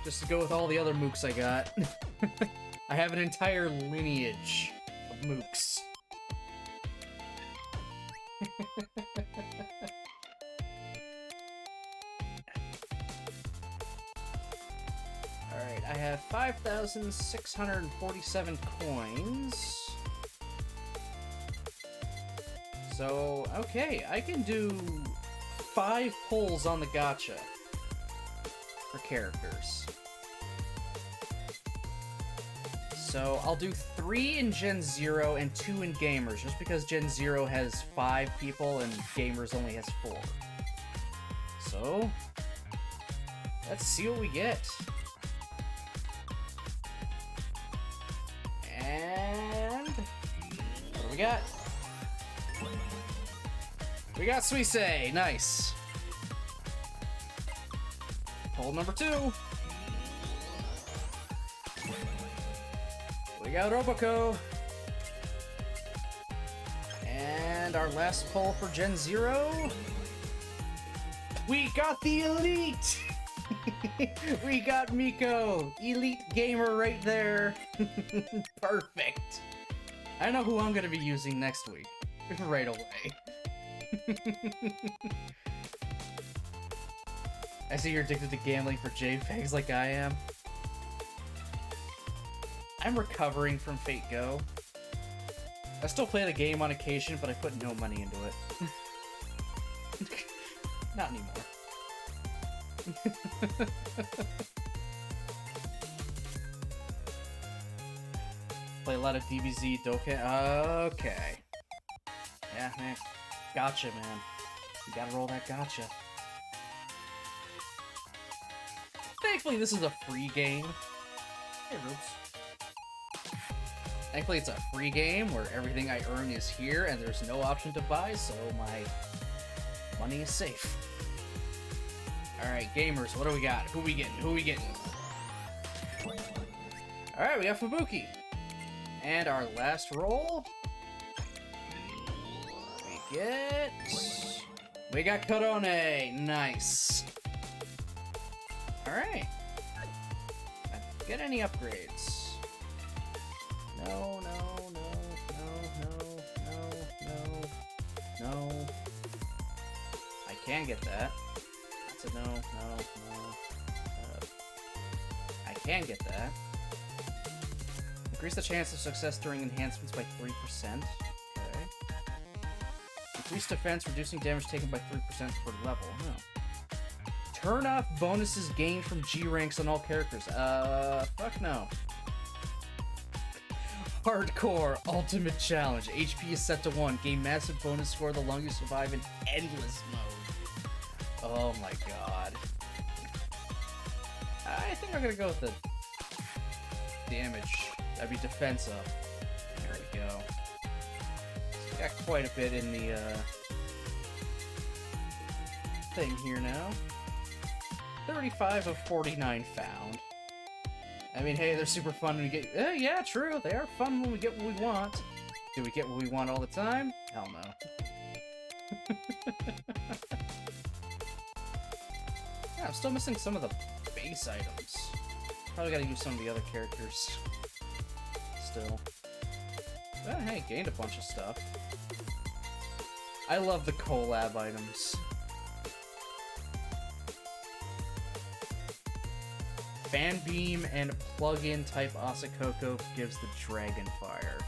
[SPEAKER 1] Just to go with all the other mooks I got. I have an entire lineage of mooks. Alright, I have 5,647 coins. So, okay, I can do 5 pulls on the gacha for characters. So, I'll do 3 in Gen 0 and 2 in Gamers, just because Gen 0 has 5 people and Gamers only has 4. So, let's see what we get. And what do we got? We got Suisei, nice. Pull number 2. We got Roboco. And And our last poll for Gen 0. We got the elite! We got Miko! Elite gamer right there! Perfect! I know who I'm gonna be using next week. Right away. I see you're addicted to gambling for JPEGs like I am. I'm recovering from Fate Go. I still play the game on occasion, but I put no money into it. Not anymore. Play a lot of DBZ, Dokkan. Okay. Yeah, man. Gotcha, man. You gotta roll that gotcha. Thankfully, this is a free game. Hey, Roops. Thankfully, it's a free game where everything I earn is here and there's no option to buy, so my money is safe. Alright, gamers, what do we got? Who we getting? Who we getting? Alright, we got Fubuki. And our last roll. We got Korone. Nice. Alright. Get any upgrades? No. I can get that. That's a no. I can get that. Increase the chance of success during enhancements by 3%. Okay. Increase defense, reducing damage taken by 3% per level. No. Turn off bonuses gained from G ranks on all characters. Fuck no. Hardcore Ultimate Challenge. HP is set to 1. Gain massive bonus score the longer you survive in endless mode. Oh my god. I think I'm gonna go with the damage. That'd be defense up. There we go. So got quite a bit in the thing here now. 35 of 49 found. I mean, hey, they're super fun when we get... yeah, true. They are fun when we get what we want. Do we get what we want all the time? Hell no. Yeah, I'm still missing some of the base items. Probably gotta use some of the other characters. Still. But hey, gained a bunch of stuff. I love the collab items. Fan Beam and plug-in type Asakoko gives the Dragon Fire.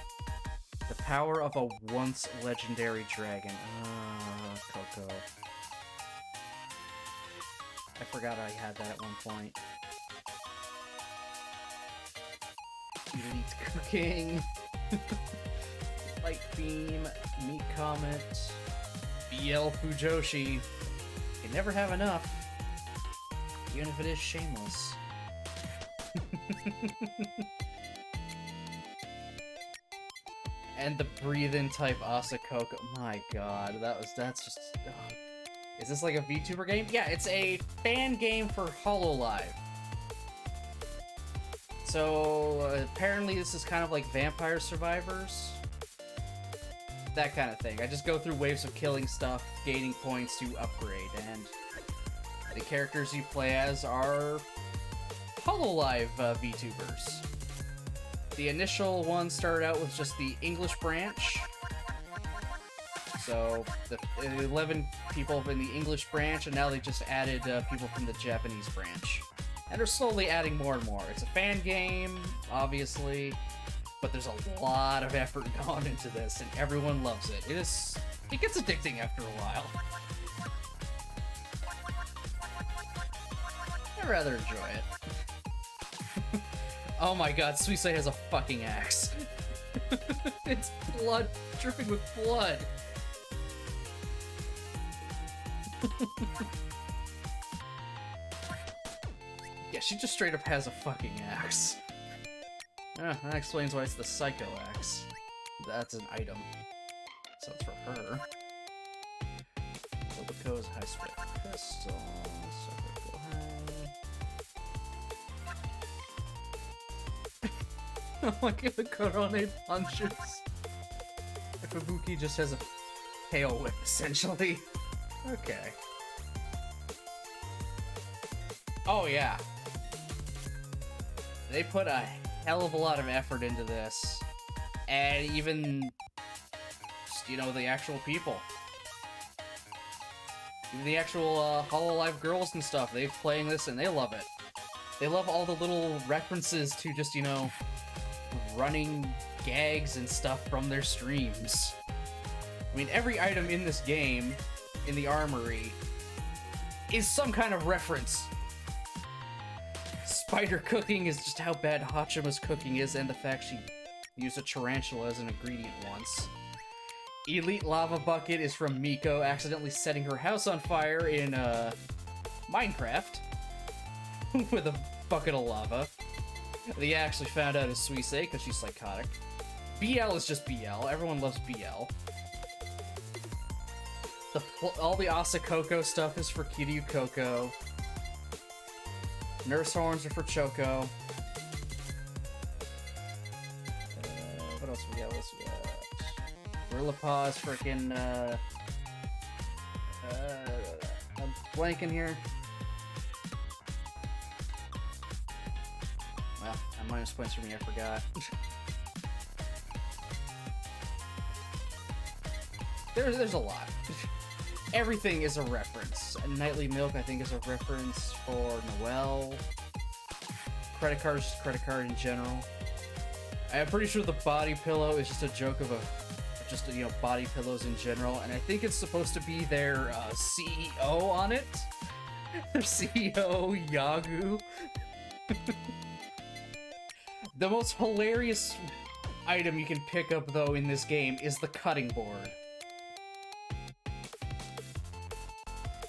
[SPEAKER 1] The power of a once legendary dragon. Coco. I forgot I had that at one point. Elite Cooking. Light Beam. Meat Comet. BL Fujoshi. You never have enough. Even if it is shameless. And the breathe-in type Asakoko. My god, that's just... Oh. Is this like a VTuber game? Yeah, it's a fan game for Hololive. So, apparently this is kind of like Vampire Survivors. That kind of thing. I just go through waves of killing stuff, gaining points to upgrade, and the characters you play as are Hololive VTubers. The initial one started out with just the English branch. So, the 11 people in the English branch, and now they just added people from the Japanese branch. And they're slowly adding more and more. It's a fan game, obviously, but there's a lot of effort gone into this, and everyone loves it. It gets addicting after a while. I rather enjoy it. Oh my god, Suisei has a fucking axe. It's blood, dripping with blood. Yeah, she just straight up has a fucking axe. That explains why it's the Psycho Axe. That's an item. So it's for her. Obako is a high spec pistol. Oh my god, the Korone punches. Fubuki just has a tail whip, essentially. Okay. Oh, yeah. They put a hell of a lot of effort into this. And even, just, you know, the actual people. Even the actual Hololive girls and stuff, they're playing this and they love it. They love all the little references to just, you know, running gags and stuff from their streams. I mean, every item in this game, in the armory, is some kind of reference. Spider cooking is just how bad Hachima's cooking is, and the fact she used a tarantula as an ingredient once. Elite Lava Bucket is from Miko accidentally setting her house on fire in, Minecraft. With a bucket of lava. They actually found out is Suisei because she's psychotic. BL is just BL. Everyone loves BL. All the Asakoko stuff is for Kiryu Koko. Nurse horns are for Choco. What else we got? What else we got? Gorilla Paw is freaking, I'm blanking here. Well, that minus points for me, I forgot. There's a lot. Everything is a reference. Nightly Milk, I think, is a reference for Noelle. Credit card is just credit card in general. I'm pretty sure the body pillow is just a joke of just, you know, body pillows in general, and I think it's supposed to be their CEO on it. Their CEO, Yagu. The most hilarious item you can pick up, though, in this game is the cutting board.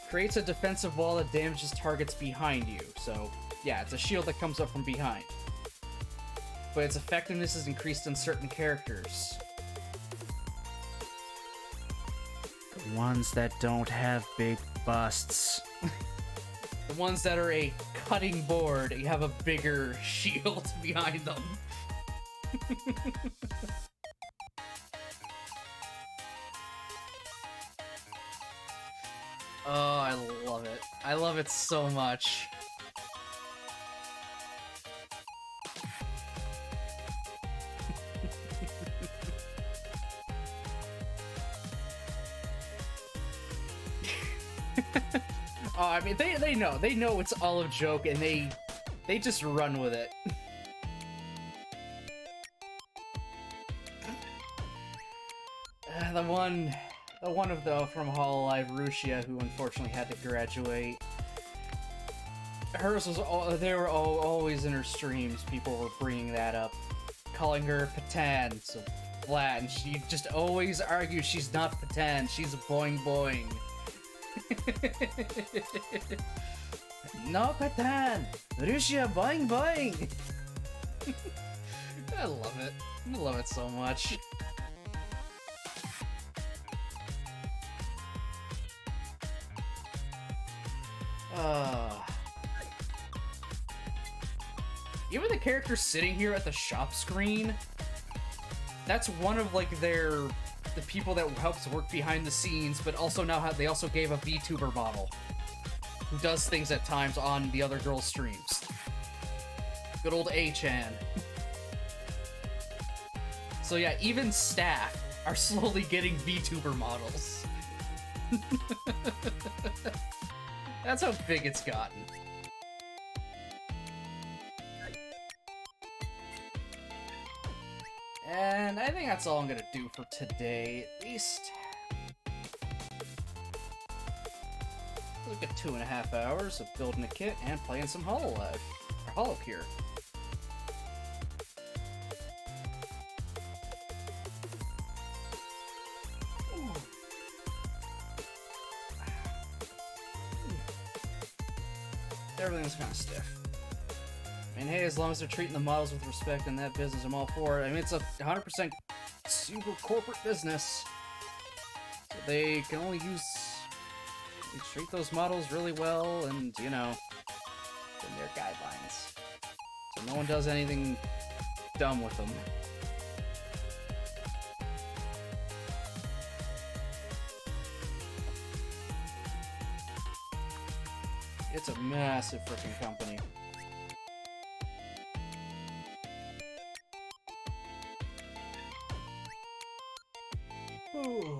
[SPEAKER 1] Creates a defensive wall that damages targets behind you. So, yeah, it's a shield that comes up from behind. But its effectiveness is increased on certain characters. The ones that don't have big busts. The ones that are a cutting board, you have a bigger shield behind them. Oh, I love it. I love it so much. Oh, I mean, they know it's all a joke, and they just run with it. The one from Hololive, Rushia, who unfortunately had to graduate. Hers was always in her streams. People were bringing that up, calling her Patan, so flat, and she just always argues she's not Patan. She's a boing boing. No Patan, Rushia boing boing. I love it. I love it so much. Even the characters sitting here at the shop screen, that's one of like the people that helps work behind the scenes, but also now they also gave a VTuber model who does things at times on the other girls' streams. Good old A-chan. So yeah, even staff are slowly getting VTuber models. That's how big it's gotten. And I think that's all I'm gonna do for today, at least. Look at 2.5 hours of building a kit and playing some Hololive, or Holocure. Everything's kind of stiff. I mean, hey, as long as they're treating the models with respect in that business, I'm all for it. I mean, it's a 100% super corporate business. So they can only treat those models really well and, you know, in their guidelines. So no one does anything dumb with them. It's a massive freaking company. Ooh.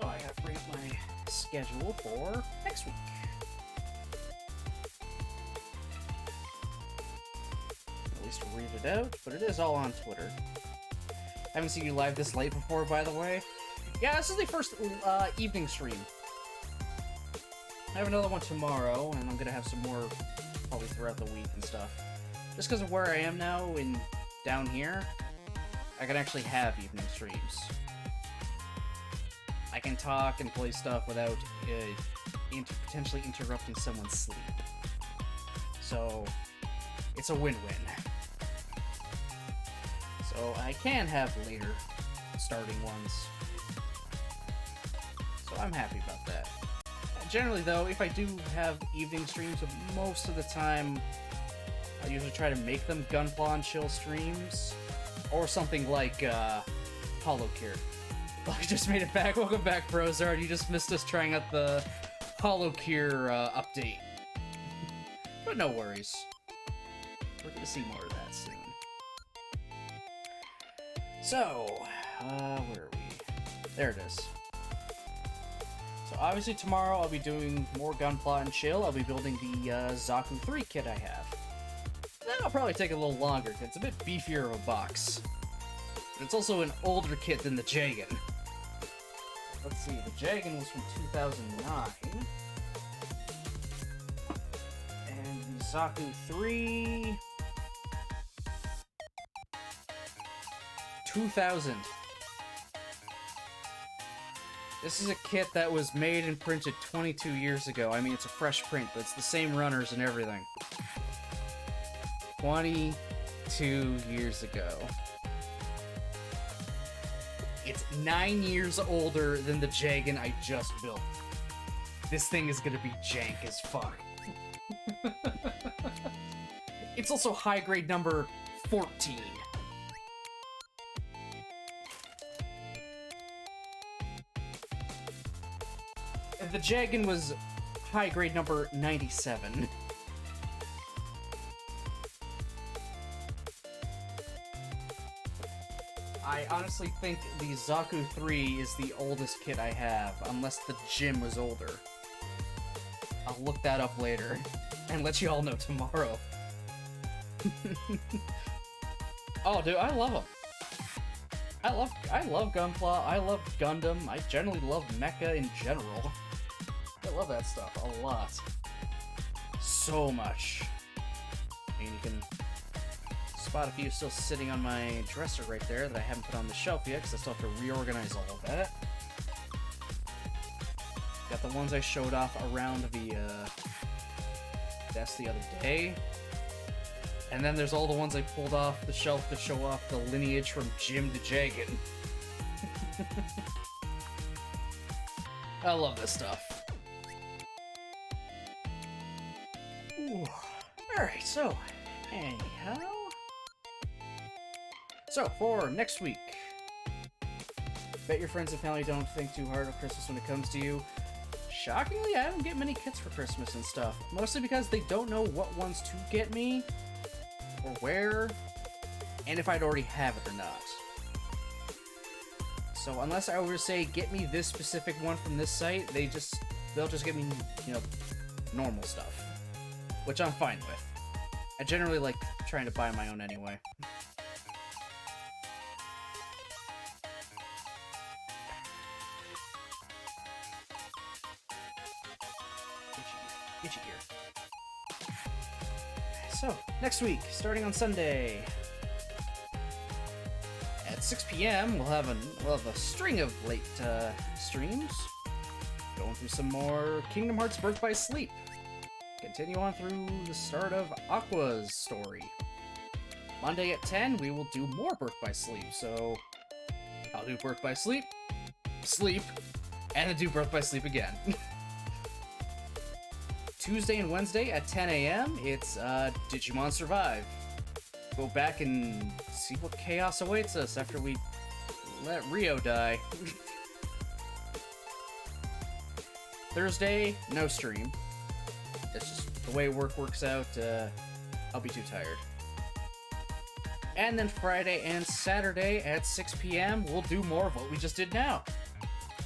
[SPEAKER 1] Oh, I gotta bring up my schedule for next week. At least read it out, but it is all on Twitter. I haven't seen you live this late before, by the way. Yeah, this is the first evening stream. I have another one tomorrow, and I'm gonna have some more probably throughout the week and stuff. Just because of where I am now in down here, I can actually have evening streams. I can talk and play stuff without potentially interrupting someone's sleep. So, it's a win-win. So, I can have later starting ones. So, I'm happy about that. Generally, though, if I do have evening streams, most of the time, I usually try to make them Gunpla and Chill streams. Or something like, Holocure. Oh, I just made it back. Welcome back, Brozard. You just missed us trying out the Holocure, update. But no worries. We're gonna see more of that soon. So, where are we? There it is. So obviously tomorrow I'll be doing more Gunpla and Chill. I'll be building the, Zaku 3 kit I have. That'll probably take a little longer, because it's a bit beefier of a box. But it's also an older kit than the Jegan. Let's see, the Jegan was from 2009. And the Zaku 3... 2000. This is a kit that was made and printed 22 years ago. I mean, it's a fresh print, but it's the same runners and everything. 22 years ago. It's 9 years older than the Jegan I just built. This thing is gonna be jank as fuck. It's also high grade number 14. The Jegan was high grade number 97. I honestly think the Zaku 3 is the oldest kit I have, unless the Jim was older. I'll look that up later, and let you all know tomorrow. Oh, dude, I love them. I love Gunpla, I love Gundam, I generally love mecha in general. I love that stuff a lot. So much. I mean, you can spot a few still sitting on my dresser right there that I haven't put on the shelf yet, because I still have to reorganize all of that. Got the ones I showed off around the desk the other day. And then there's all the ones I pulled off the shelf to show off the lineage from Jim to Jegan. I love this stuff. Alright, so, anyhow... So, for next week, bet your friends and family don't think too hard of Christmas when it comes to you. Shockingly, I don't get many kits for Christmas and stuff. Mostly because they don't know what ones to get me, or where, and if I'd already have it or not. So unless I were to say, get me this specific one from this site, they'll just get me, you know, normal stuff. Which I'm fine with. I generally like trying to buy my own anyway. Itchy ear. So, next week, starting on Sunday, at 6 p.m., we'll have a string of late streams, going through some more Kingdom Hearts Birth by Sleep. Continue on through the start of Aqua's story. Monday at 10, we will do more Birth by Sleep, so I'll do Birth by Sleep, and then do Birth by Sleep again. Tuesday and Wednesday at 10 a.m., it's Digimon Survive. Go back and see what chaos awaits us after we let Rio die. Thursday, no stream. It's just the way work works out. I'll be too tired. And then Friday and Saturday at 6 p.m. we'll do more of what we just did now.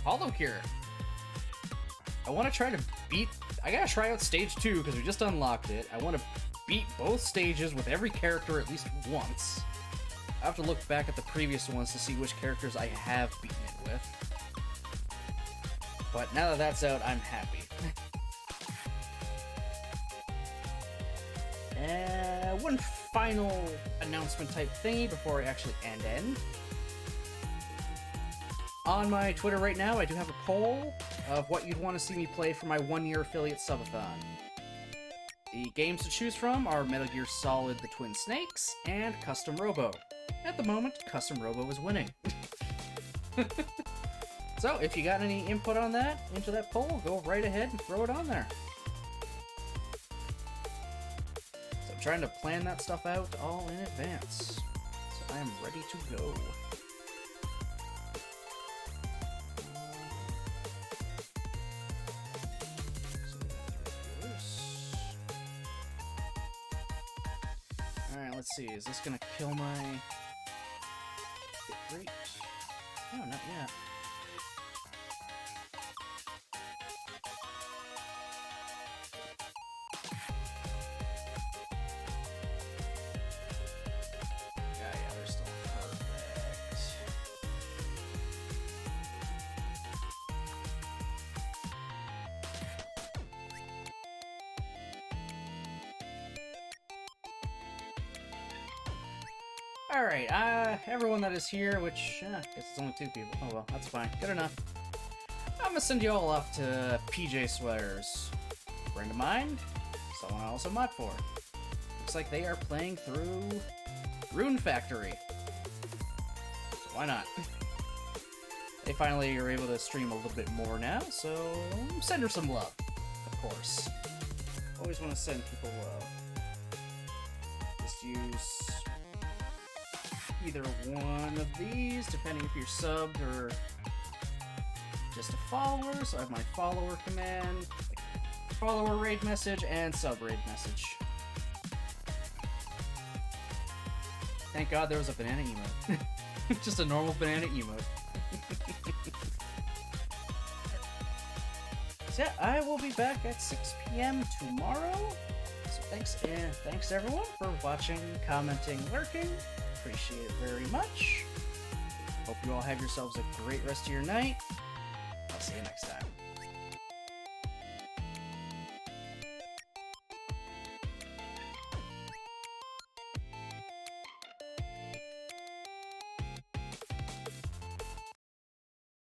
[SPEAKER 1] Holocure. I want to try to beat... I gotta try out stage 2 because we just unlocked it. I want to beat both stages with every character at least once. I have to look back at the previous ones to see which characters I have beaten it with. But now that that's out, I'm happy. One final announcement type thingy before I actually end. On my Twitter right now, I do have a poll of what you'd want to see me play for my 1-year affiliate subathon. The games to choose from are Metal Gear Solid The Twin Snakes and Custom Robo. At the moment, Custom Robo is winning. So, if you got any input on that, into that poll, go right ahead and throw it on there. So I'm trying to plan that stuff out all in advance. So I am ready to go. Alright, let's see. Is this gonna kill my hit rate? No, not yet. Yeah, they're still perfect. Alright, everyone that is here, which, I guess it's only 2 people. Oh well, that's fine. Good enough. I'm gonna send you all off to PJ Sweaters. A friend of mine, someone I also mod for. Looks like they are playing through Rune Factory. So why not? They finally are able to stream a little bit more now, so send her some love, of course. Always want to send people love. Just use either one of these, depending if you're subbed or just a follower. So I have my follower command, follower raid message, and sub raid message. Thank God there was a banana emote. Just a normal banana emote. So yeah, I will be back at 6 p.m. tomorrow. So thanks everyone for watching, commenting, lurking. Appreciate it very much. Hope you all have yourselves a great rest of your night. I'll see you next time.